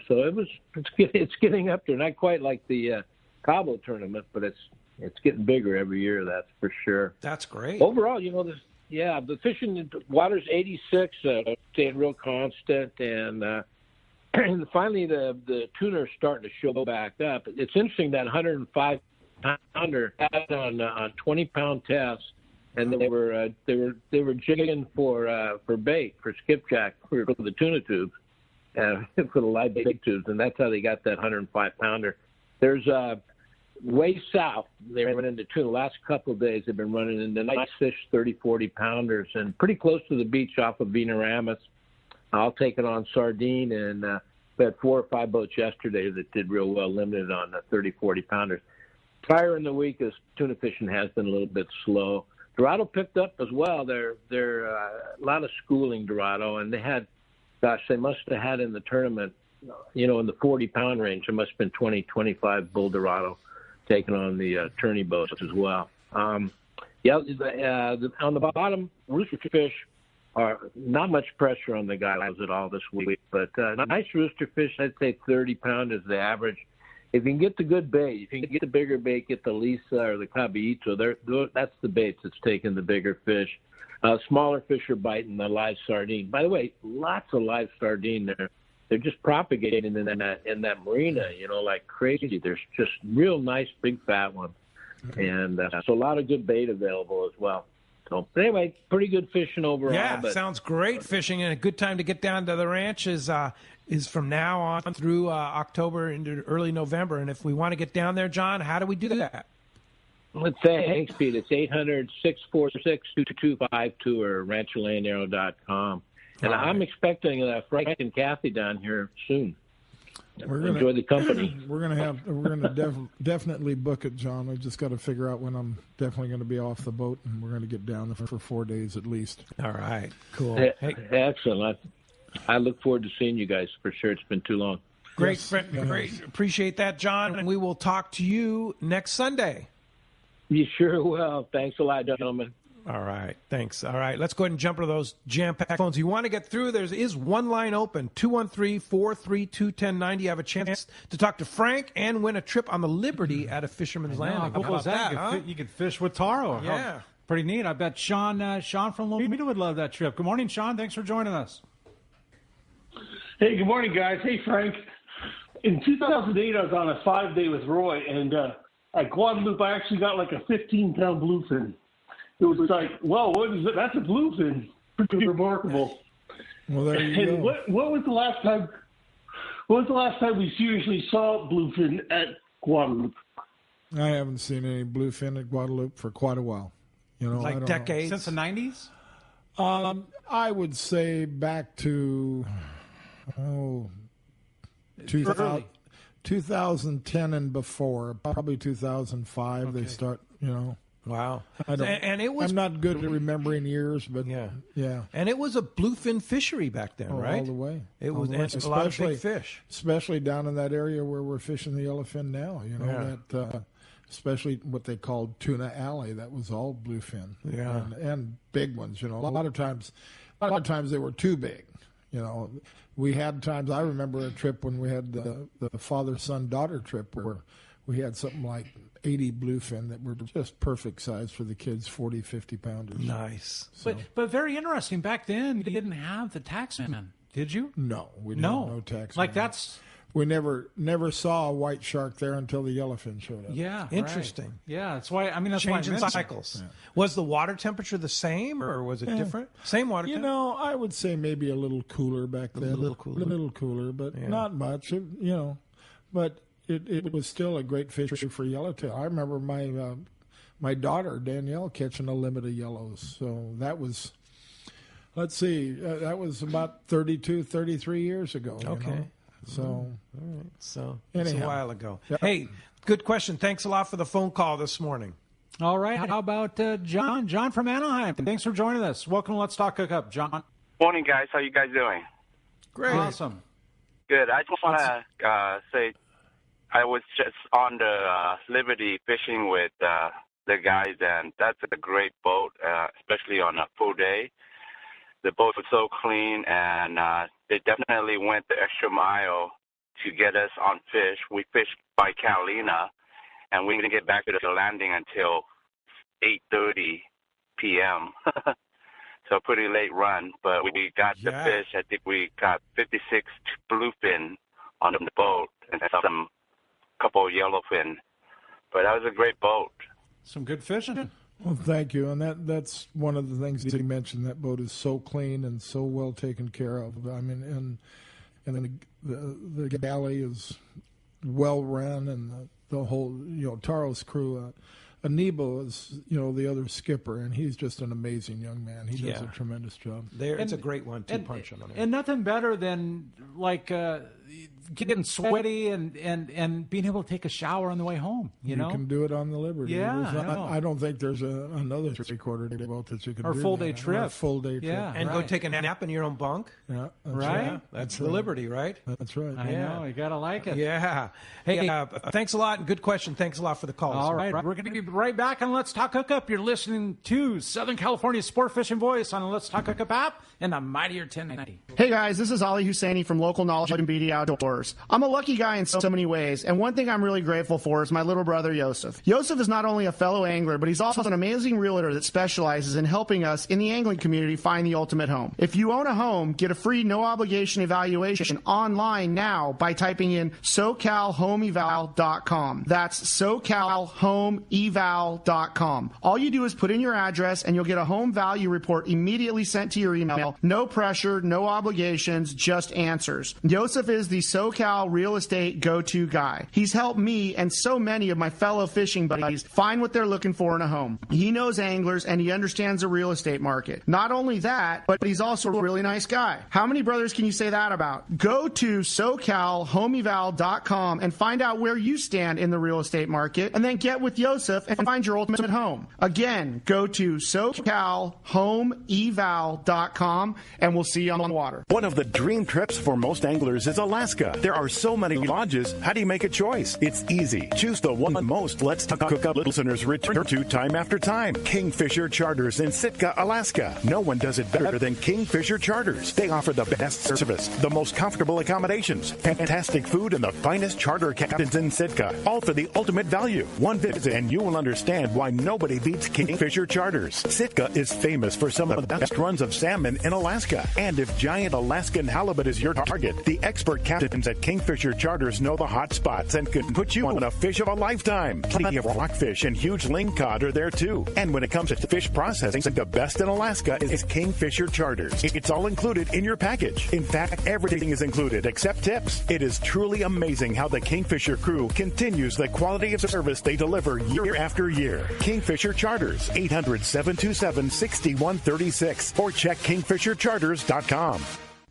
So it's getting up there. Not quite like the Cabo tournament, but it's getting bigger every year. That's for sure. That's great. Overall, the fishing water's 86, staying real constant, and finally the tuna are starting to show back up. It's interesting that 105-pounder had on 20-pound tests, and they were jigging for bait, for skipjack, for the tuna tubes, for the live bait tubes, and that's how they got that 105-pounder. There's way south, they run into tuna. The last couple of days they've been running into nice fish, 30, 40-pounders, and pretty close to the beach off of Veneramis. I'll take it on sardine, and we had 4 or 5 boats yesterday that did real well, limited on 30, 40-pounders. Prior in the week, as tuna fishing has been a little bit slow. Dorado picked up as well. They're a lot of schooling Dorado, and they must have had in the tournament, in the 40-pound range, there must have been 20, 25 bull Dorado taking on the tourney boats as well. Yeah, on the bottom, rooster fish are not much pressure on the guys at all this week, but nice rooster fish, I'd say 30 pound is the average. If you can get the good bait, if you can get the bigger bait, get the Lisa or the Caballito, that's the baits that's taking the bigger fish. Smaller fish are biting the live sardine. By the way, lots of live sardine there. They're just propagating in that marina, like crazy. There's just real nice big fat ones. And so a lot of good bait available as well. So anyway, pretty good fishing overall. Yeah, sounds great fishing, and a good time to get down to the ranch is from now on through October into early November. And if we want to get down there, John, how do we do that? Thanks, Pete. It's 800-646-2252 or rancholandarrow.com. And I'm expecting Frank and Kathy down here soon. Enjoy the company. We're gonna definitely book it, John. We've just got to figure out when I'm definitely going to be off the boat, and we're going to get down there for 4 days at least. All right, cool. Excellent. I look forward to seeing you guys for sure. It's been too long. Great. Appreciate that, John. And we will talk to you next Sunday. You sure will. Thanks a lot, gentlemen. All right. Thanks. All right. Let's go ahead and jump to those jam-packed phones. You want to get through, there is one line open, 213-432-1090. You have a chance to talk to Frank and win a trip on the Liberty at a Fisherman's Landing. How cool is that? You could fish with Taro. Yeah. Pretty neat. I bet Sean from Lomita would love that trip. Good morning, Sean. Thanks for joining us. Hey, good morning, guys. Hey, Frank. In 2008, I was on a 5-day with Roy, and at Guadalupe, I actually got like a 15-pound bluefin. It was like, whoa, what is it? That's a bluefin. Pretty remarkable. Well, there you go. What was the last time? When was the last time we seriously saw bluefin at Guadalupe? I haven't seen any bluefin at Guadalupe for quite a while. Like decades since the 90s. I would say back to 2010 and before, probably 2005. Okay. They start, Wow. And it was, I'm not good at remembering years, but yeah. And it was a bluefin fishery back then, right? All the way. It was a lot of big fish. Especially down in that area where we're fishing the yellowfin now, that especially what they called Tuna Alley, that was all bluefin. Yeah. And big ones, a lot of times they were too big. We had times, I remember a trip when we had the father, son, daughter trip where we had something like 80 bluefin that were just perfect size for the kids, 40, 50 pounders. Nice. So. But very interesting. Back then, you didn't have the taxman, did you? No, we didn't have no taxman. Like that's... We never saw a white shark there until the yellowfin showed up. Yeah, interesting. Right. Yeah, that's why. That's changing why cycles. Yeah. Was the water temperature the same, or was it different? Same water temperature. I would say maybe a little cooler back then. A little cooler, but not much. But it was still a great fish for yellowtail. I remember my daughter Danielle catching a limit of yellows. So that was, let's see, that was about 32, 33 years ago. Okay. So, all right. So anyhow. It's a while ago. Yep. Hey, good question. Thanks a lot for the phone call this morning. All right. How about John? John from Anaheim. Thanks for joining us. Welcome to Let's Talk Hookup, John. Morning, guys. How you guys doing? Great. Awesome. Good. I just want to say I was just on the Liberty fishing with the guys, and that's a great boat, especially on a full day. The boat was so clean, and they definitely went the extra mile to get us on fish. We fished by Catalina, and we didn't get back to the landing until 8:30 p.m. So a pretty late run, but we got the fish. I think we got 56 bluefin on the boat and some couple of yellowfin. But that was a great boat. Some good fishing. Well, thank you. And that's one of the things that he mentioned. That boat is so clean and so well taken care of. I mean, and the galley is well run, and the whole, Taro's crew. Anibo is, the other skipper, and he's just an amazing young man. He does a tremendous job. It's a great one, two punch on him. And nothing better than getting sweaty and being able to take a shower on the way home. You know, can do it on the Liberty. Yeah, I don't think there's another 3/4 day boat that you can or do. full day trip. Or a full day trip. Yeah, and go take a nap in your own bunk. Yeah, right. That's the Liberty, right? That's right. I know. You gotta like it. Yeah. Hey, thanks a lot and good question. Thanks a lot for the call. All right, we're going to be right back on Let's Talk Hookup. You're listening to Southern California's Sport Fishing Voice on the Let's Talk Hookup app and the Mightier 1090. Hey guys, this is Ali Husseini from Local Knowledge and BD Outdoors. I'm a lucky guy in so many ways, and one thing I'm really grateful for is my little brother Yosef. Yosef is not only a fellow angler, but he's also an amazing realtor that specializes in helping us in the angling community find the ultimate home. If you own a home, get a free no-obligation evaluation online now by typing in SoCalHomeEval.com. That's SoCalHomeEval.com. All you do is put in your address, and you'll get a home value report immediately sent to your email. No pressure, no obligations, just answers. Yosef is the SoCal real estate go-to guy. He's helped me and so many of my fellow fishing buddies find what they're looking for in a home. He knows anglers, and he understands the real estate market. Not only that, but he's also a really nice guy. How many brothers can you say that about? Go to SoCalHomeEval.com and find out where you stand in the real estate market, and then get with Yosef and find your ultimate home. Again, go to SoCalHomeEval.com, and we'll see you on the water. One of the dream trips for most anglers is Alaska. There are so many lodges. How do you make a choice? It's easy. Choose the one most Let's Talk Hookup listeners return to time after time. Kingfisher Charters in Sitka, Alaska. No one does it better than Kingfisher Charters. They offer the best service, the most comfortable accommodations, fantastic food, and the finest charter captains in Sitka. All for the ultimate value. One visit and you will understand why nobody beats Kingfisher Charters. Sitka is famous for some of the best runs of salmon in Alaska. And if giant Alaskan halibut is your target, the expert captains at Kingfisher Charters know the hot spots and can put you on a fish of a lifetime. Plenty of rockfish and huge lingcod are there too. And when it comes to fish processing, the best in Alaska is Kingfisher Charters. It's all included in your package. In fact, everything is included except tips. It is truly amazing how the Kingfisher crew continues the quality of service they deliver year after year. Kingfisher Charters, 800-727-6136, or check kingfishercharters.com.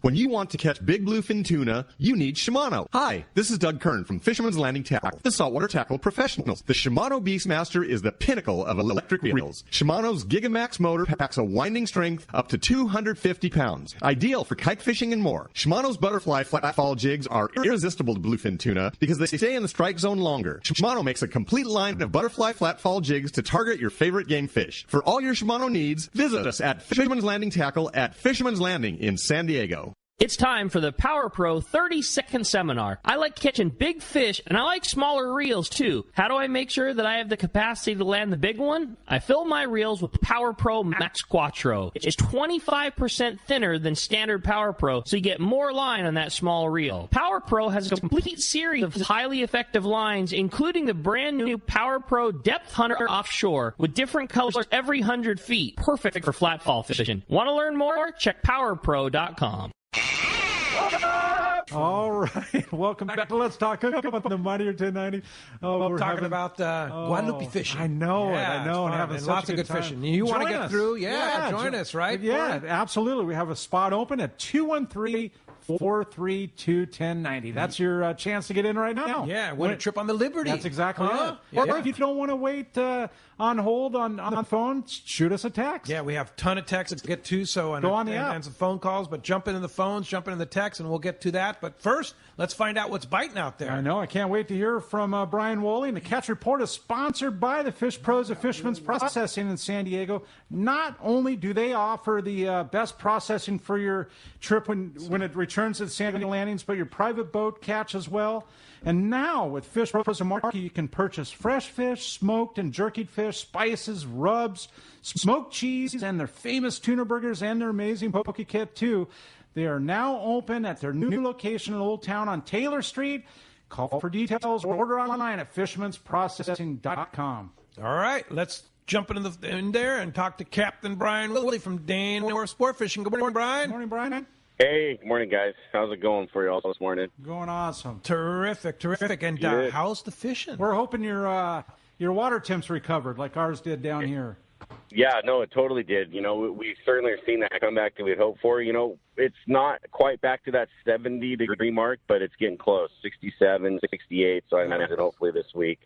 When you want to catch big bluefin tuna, you need Shimano. Hi, this is Doug Kern from Fisherman's Landing Tackle, the saltwater tackle professionals. The Shimano Beastmaster is the pinnacle of electric reels. Shimano's Gigamax motor packs a winding strength up to 250 pounds. Ideal for kite fishing and more. Shimano's butterfly flatfall jigs are irresistible to bluefin tuna because they stay in the strike zone longer. Shimano makes a complete line of butterfly flatfall jigs to target your favorite game fish. For all your Shimano needs, visit us at Fisherman's Landing Tackle at Fisherman's Landing in San Diego. It's time for the Power Pro 30-second seminar. I like catching big fish, and I like smaller reels, too. How do I make sure that I have the capacity to land the big one? I fill my reels with Power Pro Max Quattro. It's 25% thinner than standard Power Pro, so you get more line on that small reel. Power Pro has a complete series of highly effective lines, including the brand new Power Pro Depth Hunter Offshore, with different colors every 100 feet. Perfect for flatfall fishing. Want to learn more? Check PowerPro.com. All right, welcome back to Let's Talk Hookup on the Mightier 1090. We're talking about Guadalupe fishing. I know yeah, it. I know, and having and such lots a of good time. fishing. You want to Join get us. through? Join us, right? Yeah, absolutely. We have a spot open at 213-432-1090. That's your chance to get in right now. Yeah, win a trip on the Liberty. That's exactly it. Or if you don't want to wait on hold on the phone, shoot us a text. Yeah, we have a ton of texts to get to, so go on the app. And some phone calls, but jump into the phones, jump into the texts, and we'll get to that. But first, let's find out what's biting out there. I know. I can't wait to hear from Brian Woolley. And the Catch Report is sponsored by the Fish Pros of Fisherman's Processing in San Diego. Not only do they offer the best processing for your trip when it returns to the San Diego landings, but your private boat catch as well. And now with Fish Pros and Market, you can purchase fresh fish, smoked and jerkied fish, spices, rubs, smoked cheese, and their famous tuna burgers and their amazing poke kit too. They are now open at their new location in Old Town on Taylor Street. Call for details or order online at fishermansprocessing.com. All right, let's jump in there and talk to Captain Brian Woolley from Dane North Sport Fishing. Good morning, Brian. Good morning, Brian. Hey, good morning, guys. How's it going for you all this morning? Going awesome. Terrific. And how's the fishing? We're hoping your water temps recovered like ours did down here. Yeah, no, it totally did. We certainly are seeing that comeback that we'd hoped for. It's not quite back to that 70-degree mark, but it's getting close, 67, 68. So I imagine hopefully this week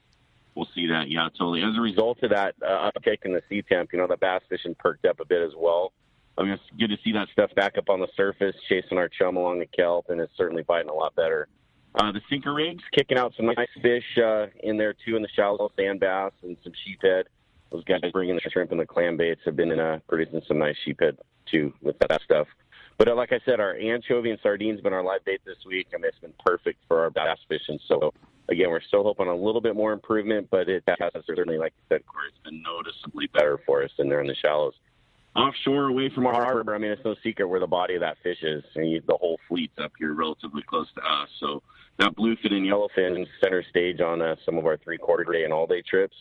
we'll see that. Yeah, totally. As a result of that uptick in the sea temp, the bass fishing perked up a bit as well. I mean, it's good to see that stuff back up on the surface, chasing our chum along the kelp, and it's certainly biting a lot better. The sinker rigs kicking out some nice fish in there, too, in the shallow sand bass and some sheephead. Those guys bringing the shrimp and the clam baits have been producing some nice sheephead, too, with that stuff. But like I said, our anchovy and sardines have been our live bait this week. I mean, it's been perfect for our bass fishing. So, again, we're still hoping a little bit more improvement, but it has certainly, like I said, Corey, it's been noticeably better for us in there in the shallows. Offshore, away from our harbor, I mean, it's no secret where the body of that fish is. And the whole fleet's up here relatively close to us. So that bluefin and yellowfin center stage on some of our 3/4 day and all-day trips.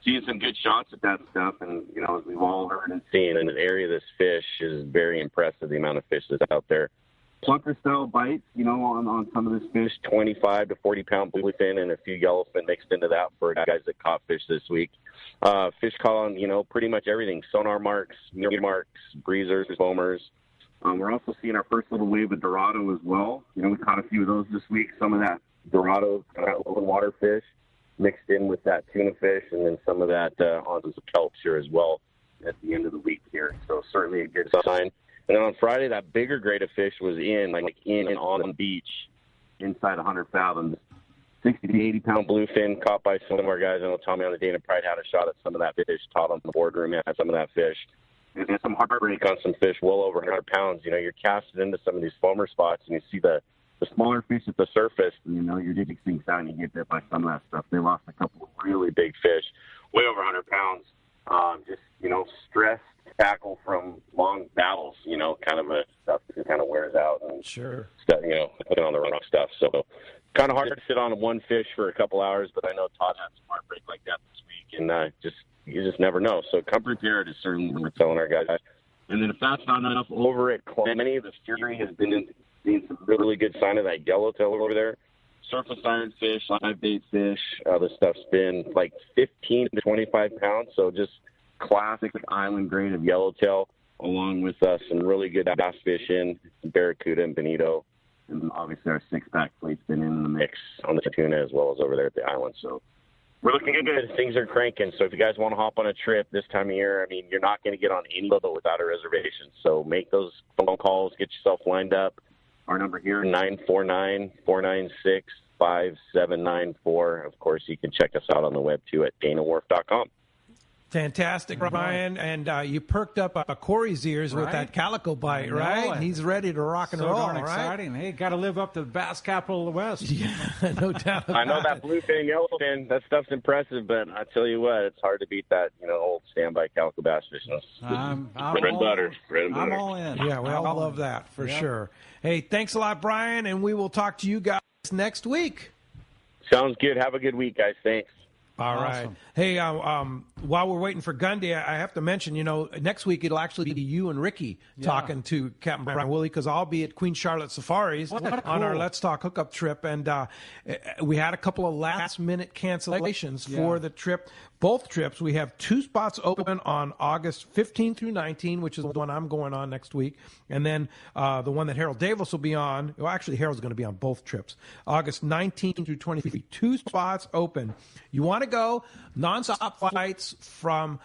Seeing some good shots at that stuff. And, as we've all heard and seen, in the area of this fish is very impressive, the amount of fish that's out there. Plunker-style bites, on some of this fish, 25 to 40-pound bluefin and a few yellowfin mixed into that for guys that caught fish this week. Fish caught on, pretty much everything. Sonar marks, mirror marks, breezers, foamers. We're also seeing our first little wave of Dorado as well. We caught a few of those this week. Some of that Dorado open water fish mixed in with that tuna fish, and then some of that onto some kelps here as well at the end of the week here. So certainly a good sign. And then on Friday, that bigger grade of fish was in and on the beach inside 100 fathoms. 60 to 80-pound bluefin caught by some of our guys. I know Tommy on the Dana Pride had a shot at some of that fish, taught on the boardroom, had some of that fish. And some heartbreak on some fish well over 100 pounds. You're casting into some of these foamer spots, and you see the smaller fish at the surface, and, your dick sinks out and you get bit by some of that stuff. They lost a couple of really big fish, way over 100 pounds. Stress tackle from long battles, kind of a stuff that kind of wears out. And sure. Stuff, putting on the wrong stuff. So kind of hard to sit on one fish for a couple hours, but I know Todd had some heartbreak like that this week, and you just never know. So come prepared is certainly what we're telling our guys. And then if that's not enough, over at Clemeny, the Fury has been seeing some really good sign of that yellowtail over there. Surface iron fish, live bait fish, this stuff's been like 15 to 25 pounds, so just classic island grade of yellowtail, along with some really good bass fish in barracuda and bonito. And obviously our six-pack fleet's been in the mix on the tuna as well as over there at the island. So we're looking good. Things are cranking. So if you guys want to hop on a trip this time of year, I mean, you're not going to get on any boat without a reservation. So make those phone calls, get yourself lined up. Our number here, 949-496-5794. Of course, you can check us out on the web, too, at danawharf.com. Fantastic, Brian. And you perked up Corey's ears with that calico bite, right? And he's ready to rock and roll, darn exciting. Hey, got to live up to the bass capital of the West. Yeah, no doubt about I know that bluefin, yellowfin, that stuff's impressive, but I tell you what, it's hard to beat that, old standby calico bass fishing. I'm bread and butter. I'm all in. Yeah, we all love that for sure. Hey, thanks a lot, Brian, and we will talk to you guys next week. Sounds good. Have a good week, guys. Thanks. All right. Hey, while we're waiting for Gundy, I have to mention, next week it'll actually be you and Ricky talking to Captain Brian Willie, because I'll be at Queen Charlotte Safaris on our Let's Talk Hookup trip. And we had a couple of last-minute cancellations for the trip. Both trips, we have 2 spots open on August 15 through 19, which is the one I'm going on next week. And then the one that Harold Davis will be on. Well, actually, Harold's going to be on both trips. August 19 through 23, 2 spots open. You want to go, nonstop flights from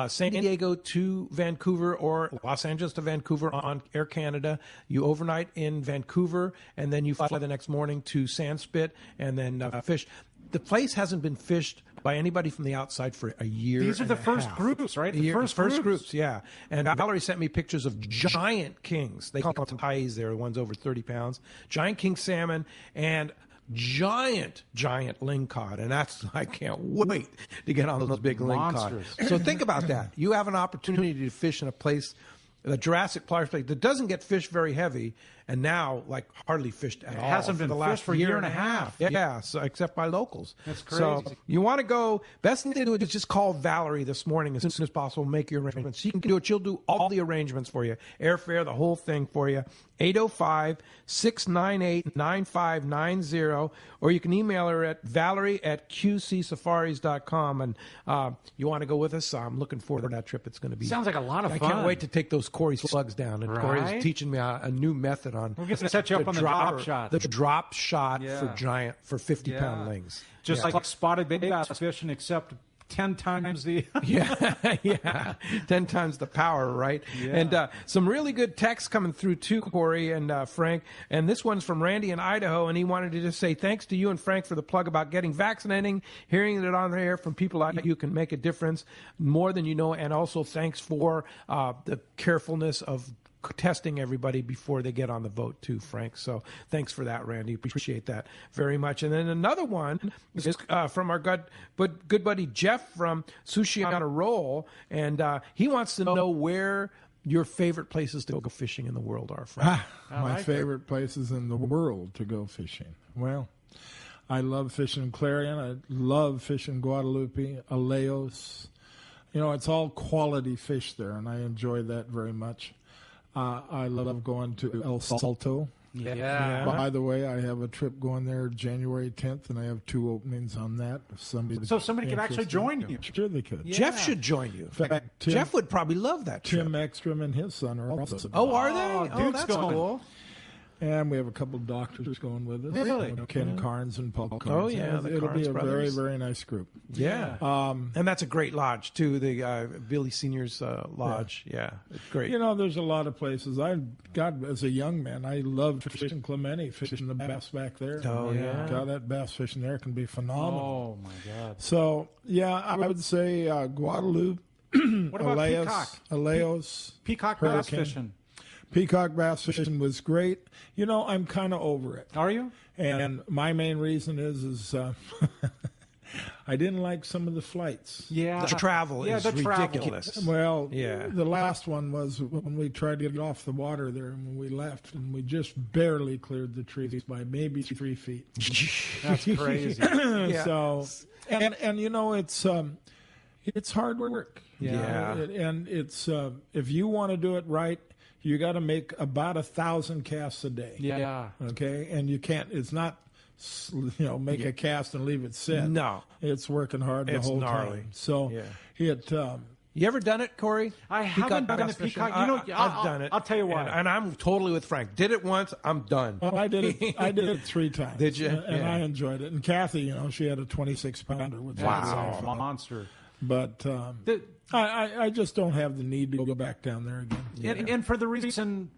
San Diego to Vancouver or Los Angeles to Vancouver on Air Canada. You overnight in Vancouver, and then you fly the next morning to Sandspit and then fish. The place hasn't been fished by anybody from the outside for a year. These are the first groups, right? The first groups, yeah. And Valerie sent me pictures of giant kings. They call them ties. They're the ones over 30 pounds. Giant king salmon and giant lingcod, and I can't wait to get on those big lingcod. So think about that. You have an opportunity to fish in a place, the Jurassic Polaris place, that doesn't get fished very heavy, and now like hardly fished at all. It hasn't been the fished last for a year and a half. Yeah, so except by locals. That's crazy. So you want to go, best thing to do is just call Valerie this morning as soon as possible, make your arrangements. She can do it. She'll do all the arrangements for you. Airfare, the whole thing for you. 805-698-9590, or you can email her at valerie@qcsafaris.com. And you want to go with us? I'm looking forward to that trip. It's going to be. Sounds like a lot of I fun. can't wait to take those Corey slugs down. And Corey's teaching me a new method on. We're going to set you up on the drop shot. The drop shot for 50-pound lings. Just like spotted bass fishing, except 10 times the 10 times the power, right? Yeah. And some really good texts coming through too, Corey and Frank. And this one's from Randy in Idaho, and he wanted to just say thanks to you and Frank for the plug about getting vaccinating. Hearing it on the air from people like you can make a difference more than you know, and also thanks for the carefulness of testing everybody before they get on the boat too, Frank. So thanks for that, Randy. Appreciate that very much. And then another one is from our good buddy Jeff from Sushi on a Roll, and he wants to know where your favorite places to go fishing in the world are, Frank. My favorite places in the world to go fishing. Well, I love fishing Clarion. I love fishing Guadalupe, Aleos. You know, it's all quality fish there, and I enjoy that very much. I love going to El Salto. Yeah. By the way, I have a trip going there January 10th, and I have 2 openings on that. So somebody could actually join you. Sure they could. Yeah. Jeff should join you. In fact, Jeff would probably love that trip. Tim Ekstrom and his son are also. Oh, are they? Oh, Duke's that's going. cool. And we have a couple doctors going with us. Really? Ken Carnes and Paul Carnes. Oh, yeah. It'll be a very, very nice group. Yeah. And that's a great lodge, too, the Billy Senior's Lodge. Yeah. It's great. You know, there's a lot of places. As a young man, I loved fishing Clemente, fishing the bass back there. Oh, yeah. God, that bass fishing there can be phenomenal. Oh, my God. So, yeah, I would say Guadalupe. What about Aleos. Peacock bass fishing. Peacock bass fishing was great. You know, I'm kind of over it. Are you? And my main reason is I didn't like some of the flights. Yeah. The travel is ridiculous. Well, the last one was when we tried to get off the water there, and when we left, and we just barely cleared the trees by maybe 3 feet. That's crazy. So, and you know, it's hard work. Yeah. And it's if you want to do it right, you got to make about 1,000 casts a day. Yeah. Okay. And you can't. It's not. Make a cast and leave it sit. No. It's working hard the whole gnarly. time. So it. You ever done it, Corey? I haven't done it. Peacock. I've done it. I'll tell you why. And I'm totally with Frank. Did it once. I'm done. Well, I did it 3 times. Did you? And I enjoyed it. And Kathy, she had a 26-pounder with wow, monster. But I just don't have the need to go back down there again. And for the reason,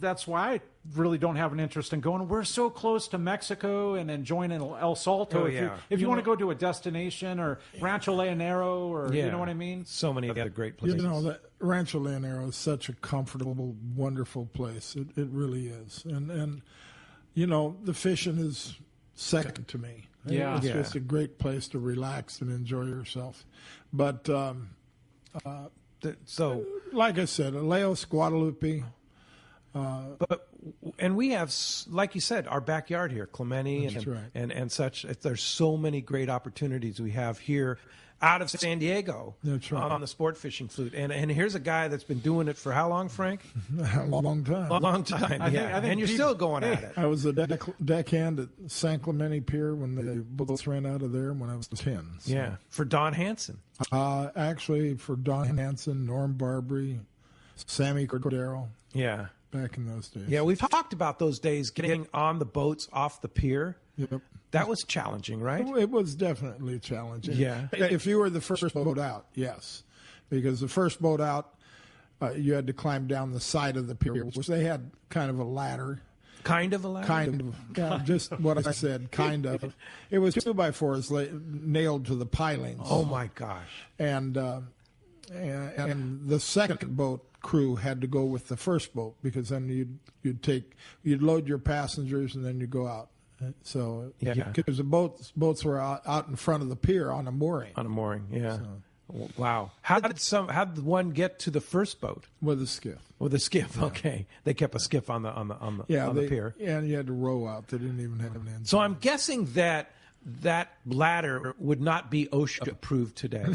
that's why I really don't have an interest in going. We're so close to Mexico and enjoying El Salto. If you want to go to a destination or Rancho Leonero or you know what I mean? So many other great places. That Rancho Leonero is such a comfortable, wonderful place. It really is. And the fishing is second to me. Yeah. It's just a great place to relax and enjoy yourself. But so, like I said, Aleos, Guadalupe. And we have, like you said, our backyard here, Clemente and such. There's so many great opportunities we have here out of San Diego on the sport fishing fleet. And here's a guy that's been doing it for how long, Frank? A long time. A long time, I think and you're still going at it. I was a deckhand at San Clemente Pier when the boats ran out of there when I was 10. So. Yeah, for Don Hansen. Actually, for Don Hansen, Norm Barbary, Sammy Cordero. Yeah. Back in those days. Yeah, we've talked about those days getting on the boats off the pier. Yep. That was challenging, right? It was definitely challenging. Yeah. If you were the first boat out, yes. Because the first boat out, you had to climb down the side of the pier, which they had kind of a ladder. Kind of a ladder? Kind of. Yeah, just what I said, kind of. It was 2x4s nailed to the pilings. Oh, my gosh. And the second boat crew had to go with the first boat because then you'd load your passengers and then you go out. So because the boats were out in front of the pier on a mooring. On a mooring, yeah. So. Wow. How did one get to the first boat? With a skiff. With a skiff. Okay. They kept a skiff on the pier. Yeah, and you had to row out. They didn't even have an engine. So I'm guessing that ladder would not be OSHA approved today.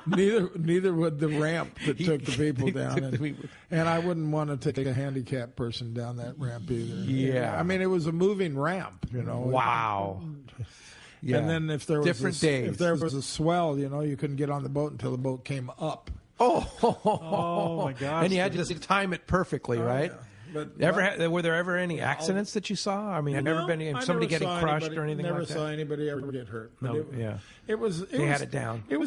Neither would the ramp that took the people down. And I wouldn't want to take a handicapped person down that ramp either. Yeah. I mean, it was a moving ramp, Wow. Yeah. And then if there was if there was a swell, you couldn't get on the boat until the boat came up. Oh my gosh. And you had to time it perfectly, right? Yeah. But were there ever any accidents that you saw? I mean, somebody getting crushed or anything like that? Never saw anybody ever get hurt. No, They had it down. It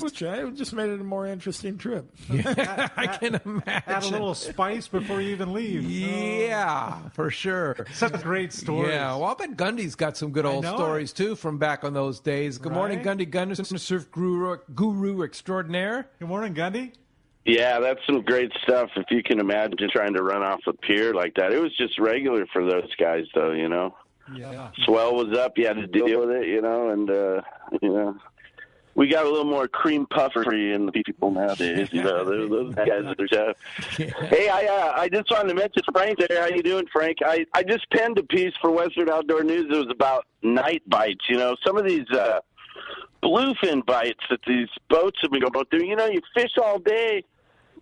just made it a more interesting trip. Yeah, I can imagine. Add a little spice before you even leave. Yeah, for sure. Such great stories. Yeah, well, I bet Gundy's got some good old stories, too, from back on those days. Good morning, Gundy Gunderson, surf guru extraordinaire. Good morning, Gundy. Yeah, that's some great stuff. If you can imagine trying to run off a pier like that. It was just regular for those guys, though, Yeah. Swell was up, you had to deal with it, and, we got a little more cream puffery in the people nowadays. Those guys are tough. Yeah. Hey, I just wanted to mention Frank there. How you doing, Frank? I just penned a piece for Western Outdoor News. It was about night bites. Some of these bluefin bites that these boats have been going through. You fish all day.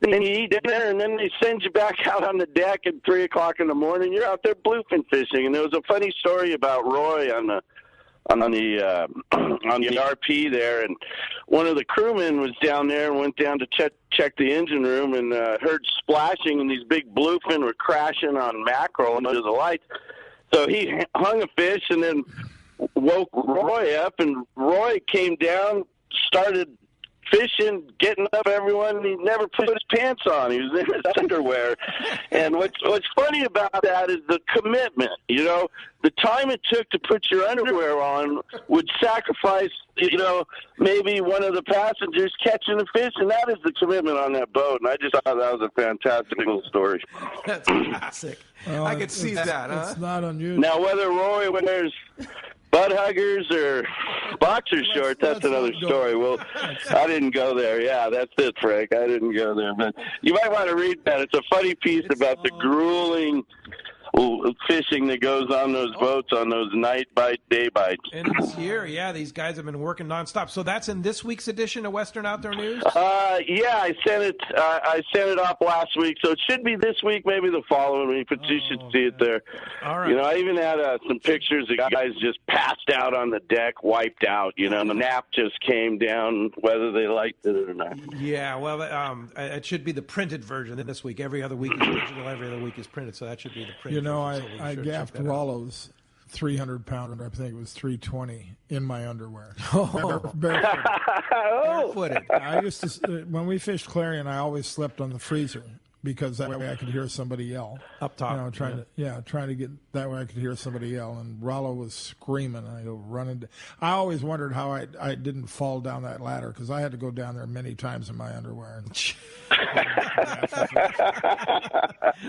Then you eat dinner, and then they send you back out on the deck at 3 o'clock in the morning. You're out there bluefin fishing, and there was a funny story about Roy on the RP there, and one of the crewmen was down there and went down to check the engine room and heard splashing, and these big bluefin were crashing on mackerel under the lights. So he hung a fish and then woke Roy up, and Roy came down, started fishing, getting up everyone, and he never put his pants on. He was in his underwear. And what's funny about that is the commitment. The time it took to put your underwear on would sacrifice, maybe one of the passengers catching a fish, and that is the commitment on that boat. And I just thought that was a fantastic little story. That's classic. I could see that, huh? It's not unusual. Now, whether Roy wears butt huggers or boxer shorts, that's another story. Well, I didn't go there. Yeah, that's it, Frank. I didn't go there. But you might want to read that. It's a funny piece about the grueling fishing that goes on those boats on those night bite, day bites. And this year, these guys have been working nonstop. So that's in this week's edition of Western Outdoor News? Yeah, I sent it off last week, so it should be this week, maybe the following week, but you should see it there. All right. I even had some pictures of guys just passed out on the deck, wiped out. The nap just came down, whether they liked it or not. Yeah, well, it should be the printed version this week. Every other week is digital, every other week is printed, so that should be the printed version. I gaffed Rollo's 300-pounder. I think it was 320 in my underwear. Barefooted. I used to, when we fished Clarion, I always slept on the freezer because that way I could hear somebody yell up top. Trying to get that way I could hear somebody yell. And Rollo was screaming. I go running. I always wondered how I didn't fall down that ladder because I had to go down there many times in my underwear.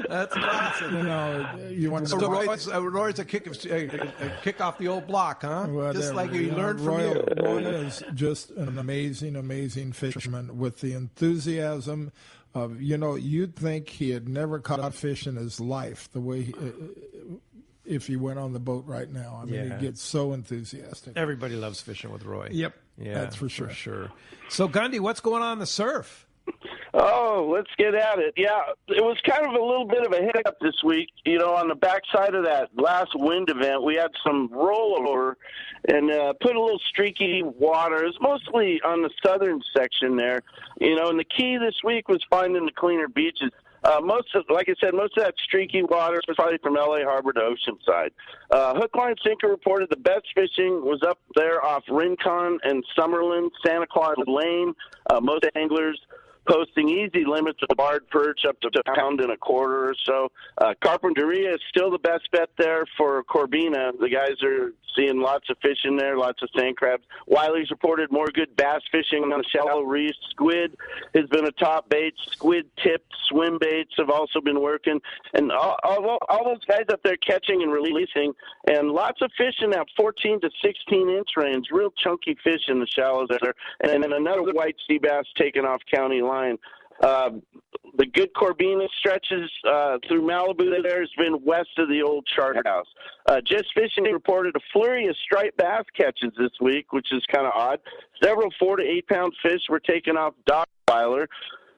That's awesome. You want so Roy's a kick off the old block, huh? Just like you learned from you. Roy is just an amazing, amazing fisherman with the enthusiasm of, you'd think he had never caught a fish in his life the way if he went on the boat right now. I mean, he gets so enthusiastic. Everybody loves fishing with Roy. Yep. Yeah, that's for sure. So, Gundy, what's going on the surf? Oh, let's get at it. Yeah, it was kind of a little bit of a hiccup this week. On the backside of that last wind event, we had some rollover and put a little streaky water. It was mostly on the southern section there. And the key this week was finding the cleaner beaches. Like I said, most of that streaky water was probably from L.A. Harbor to Oceanside. Hook, line, sinker reported the best fishing was up there off Rincon and Summerlin, Santa Claus Lane. Most anglers posting easy limits of barred perch up to a pound and a quarter or so. Carpinteria is still the best bet there for Corbina. The guys are seeing lots of fish in there, lots of sand crabs. Wiley's reported more good bass fishing on the shallow reefs. Squid has been a top bait. Squid-tipped swim baits have also been working. And all those guys up there catching and releasing, and lots of fish in that 14 to 16-inch range, real chunky fish in the shallows there. And then another white sea bass taking off county line. The good Corbina stretches through Malibu there has been west of the old chart house. Just Fishing reported a flurry of striped bass catches this week, which is kind of odd. Several 4 to 8 pound fish were taken off Dockweiler.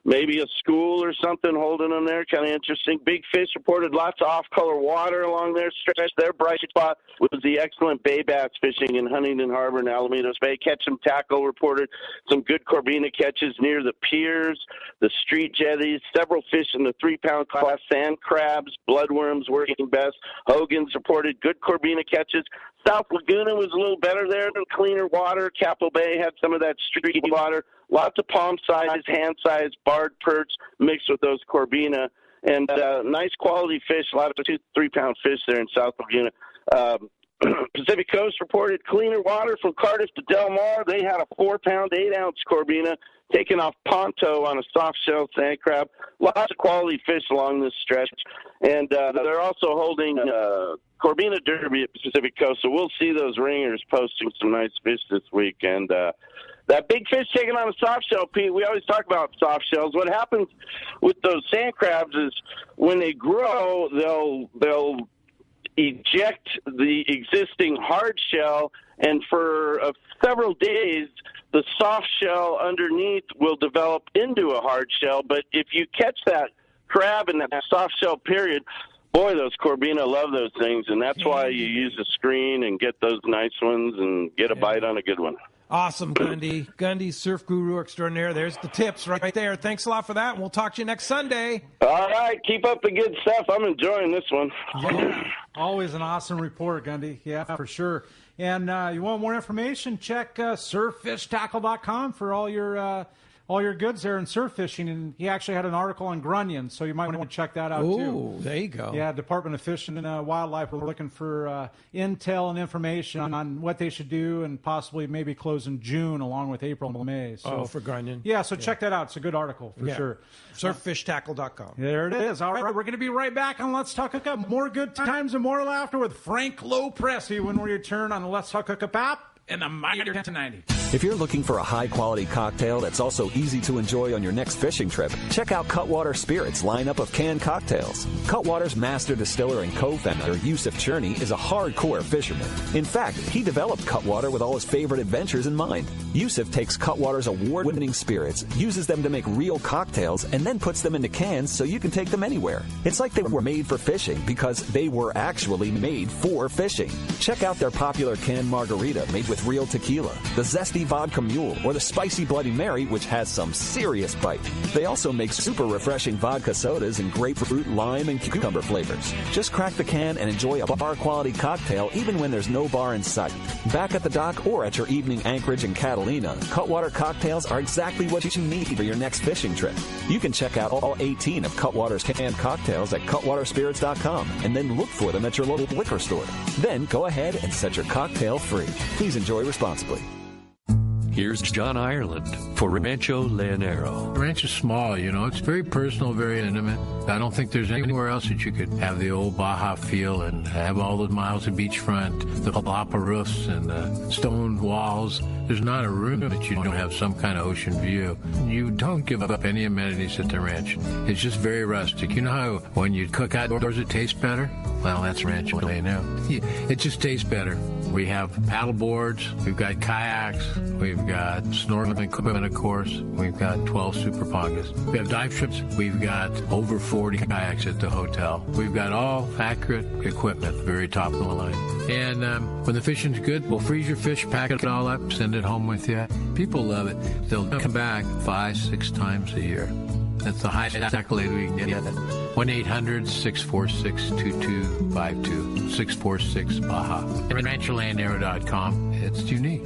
Maybe a school or something holding them there, kind of interesting. Big Fish reported lots of off-color water along their stretch. Their bright spot was the excellent bay bass fishing in Huntington Harbor and Alamitos Bay. Catch 'em Tackle reported some good Corbina catches near the piers, the street jetties, several fish in the 3-pound class, sand crabs, bloodworms working best. Hogan's reported good Corbina catches. South Laguna was a little better there, cleaner water. Capel Bay had some of that street water. Lots of palm size, hand size, barred perch mixed with those Corbina. And nice quality fish, a lot of 2 to 3 pound fish there in South Laguna. Pacific Coast reported cleaner water from Cardiff to Del Mar. They had a 4-pound, 8-ounce Corbina taken off Ponto on a soft shell sand crab. Lots of quality fish along this stretch. And they're also holding Corbina Derby at Pacific Coast. So we'll see those ringers posting some nice fish this week. And that big fish taking on a soft shell, Pete, we always talk about soft shells. What happens with those sand crabs is when they grow, they'll eject the existing hard shell, and for several days, the soft shell underneath will develop into a hard shell. But if you catch that crab in that soft shell period, boy, those Corbina love those things, and that's why you use a screen and get those nice ones and get a bite on a good one. Awesome, Gundy. Gundy, surf guru extraordinaire. There's the tips right there. Thanks a lot for that, and we'll talk to you next Sunday. All right. Keep up the good stuff. I'm enjoying this one. Yeah. Always an awesome report, Gundy. Yeah, for sure. And you want more information, check surffishtackle.com for all your goods there in surf fishing. And he actually had an article on grunions, so you might want to check that out, too. Ooh, there you go. Yeah, Department of Fish and Wildlife are looking for intel and information on what they should do, and possibly maybe close in June along with April and May. So, for grunion. Yeah, so check that out. It's a good article for sure. Surffishtackle.com. There it is. All right, we're going to be right back on Let's Talk Hookup. More good times and more laughter with Frank Lowe Preste when we return on the Let's Talk Hookup app and the Mighty 1090. If you're looking for a high-quality cocktail that's also easy to enjoy on your next fishing trip, check out Cutwater Spirits' lineup of canned cocktails. Cutwater's master distiller and co-founder, Yusuf Cherney, is a hardcore fisherman. In fact, he developed Cutwater with all his favorite adventures in mind. Yusuf takes Cutwater's award-winning spirits, uses them to make real cocktails, and then puts them into cans so you can take them anywhere. It's like they were made for fishing because they were actually made for fishing. Check out their popular canned margarita made with real tequila, the zesty vodka mule, or the spicy Bloody Mary, which has some serious bite. They also make super refreshing vodka sodas in grapefruit, lime, and cucumber flavors. Just crack the can and enjoy a bar-quality cocktail even when there's no bar in sight. Back at the dock or at your evening anchorage in Catalina, Cutwater cocktails are exactly what you need for your next fishing trip. You can check out all 18 of Cutwater's canned cocktails at cutwaterspirits.com and then look for them at your local liquor store. Then go ahead and set your cocktail free. Please enjoy responsibly. Here's John Ireland for Rancho Leonero. The ranch is small, It's very personal, very intimate. I don't think there's anywhere else that you could have the old Baja feel and have all those miles of beachfront, the palapa roofs and the stone walls. There's not a room that you don't have some kind of ocean view. You don't give up any amenities at the ranch. It's just very rustic. You know how when you cook outdoors it tastes better? Well, that's Rancho Leonero. It just tastes better. We have paddle boards. We've got kayaks. We've got snorkeling equipment, of course. We've got 12 super pongas. We have dive trips. We've got over 40 kayaks at the hotel. We've got all accurate equipment, very top of the line. And when the fishing's good, we'll freeze your fish, pack it all up, send it home with you. People love it. They'll come back 5-6 times a year. That's the highest accolade we can get. 1-800-646-2252. 646-BAHA. RanchoLandAero.com. It's unique.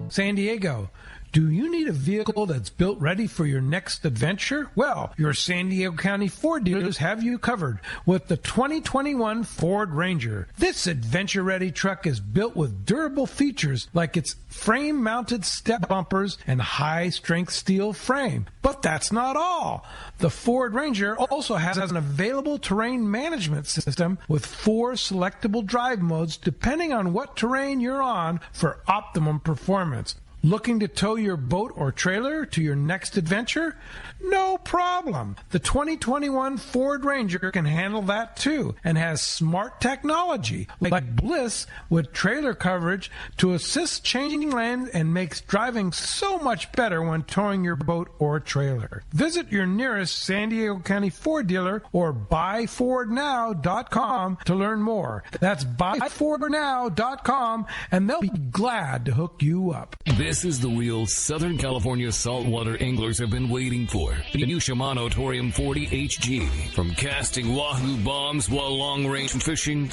San Diego, Do you need a vehicle that's built ready for your next adventure? Well, your San Diego County Ford dealers have you covered with the 2021 Ford Ranger. This adventure-ready truck is built with durable features like its frame-mounted step bumpers and high-strength steel frame. But that's not all. The Ford Ranger also has an available terrain management system with 4 selectable drive modes depending on what terrain you're on for optimum performance. Looking to tow your boat or trailer to your next adventure? No problem. The 2021 Ford Ranger can handle that too and has smart technology like Bliss with trailer coverage to assist changing lanes and makes driving so much better when towing your boat or trailer. Visit your nearest San Diego County Ford dealer or buyfordnow.com to learn more. That's buyfordnow.com and they'll be glad to hook you up. This is the reel Southern California saltwater anglers have been waiting for. The new Shimano Torium 40 HG. From casting wahoo bombs while long-range fishing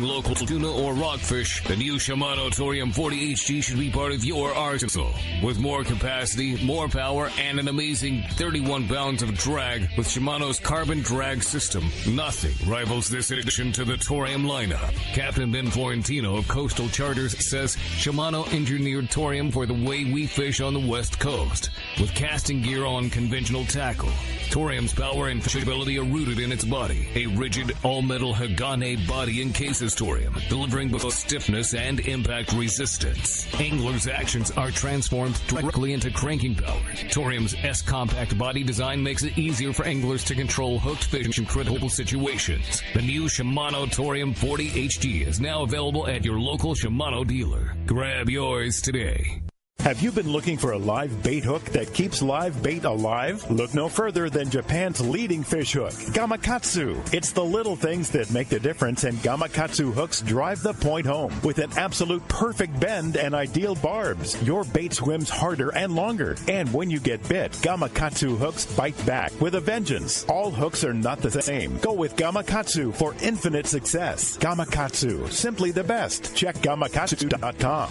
local tuna or rockfish, the new Shimano Torium 40 HG should be part of your arsenal. With more capacity, more power, and an amazing 31 pounds of drag with Shimano's carbon drag system, nothing rivals this addition to the Torium lineup. Captain Ben Florentino of Coastal Charters says Shimano engineered Torium for the way we fish on the West Coast, with casting gear on conventional tackle. Torium's power and fishability are rooted in its body. A rigid, all-metal Hagane body encases Torium, delivering both stiffness and impact resistance. Anglers' actions are transformed directly into cranking power. Torium's S-compact body design makes it easier for anglers to control hooked fish in critical situations. The new Shimano Torium 40 HG is now available at your local Shimano dealer. Grab yours today. Have you been looking for a live bait hook that keeps live bait alive? Look no further than Japan's leading fish hook, Gamakatsu. It's the little things that make the difference, and Gamakatsu hooks drive the point home. With an absolute perfect bend and ideal barbs, your bait swims harder and longer. And when you get bit, Gamakatsu hooks bite back with a vengeance. All hooks are not the same. Go with Gamakatsu for infinite success. Gamakatsu, simply the best. Check gamakatsu.com.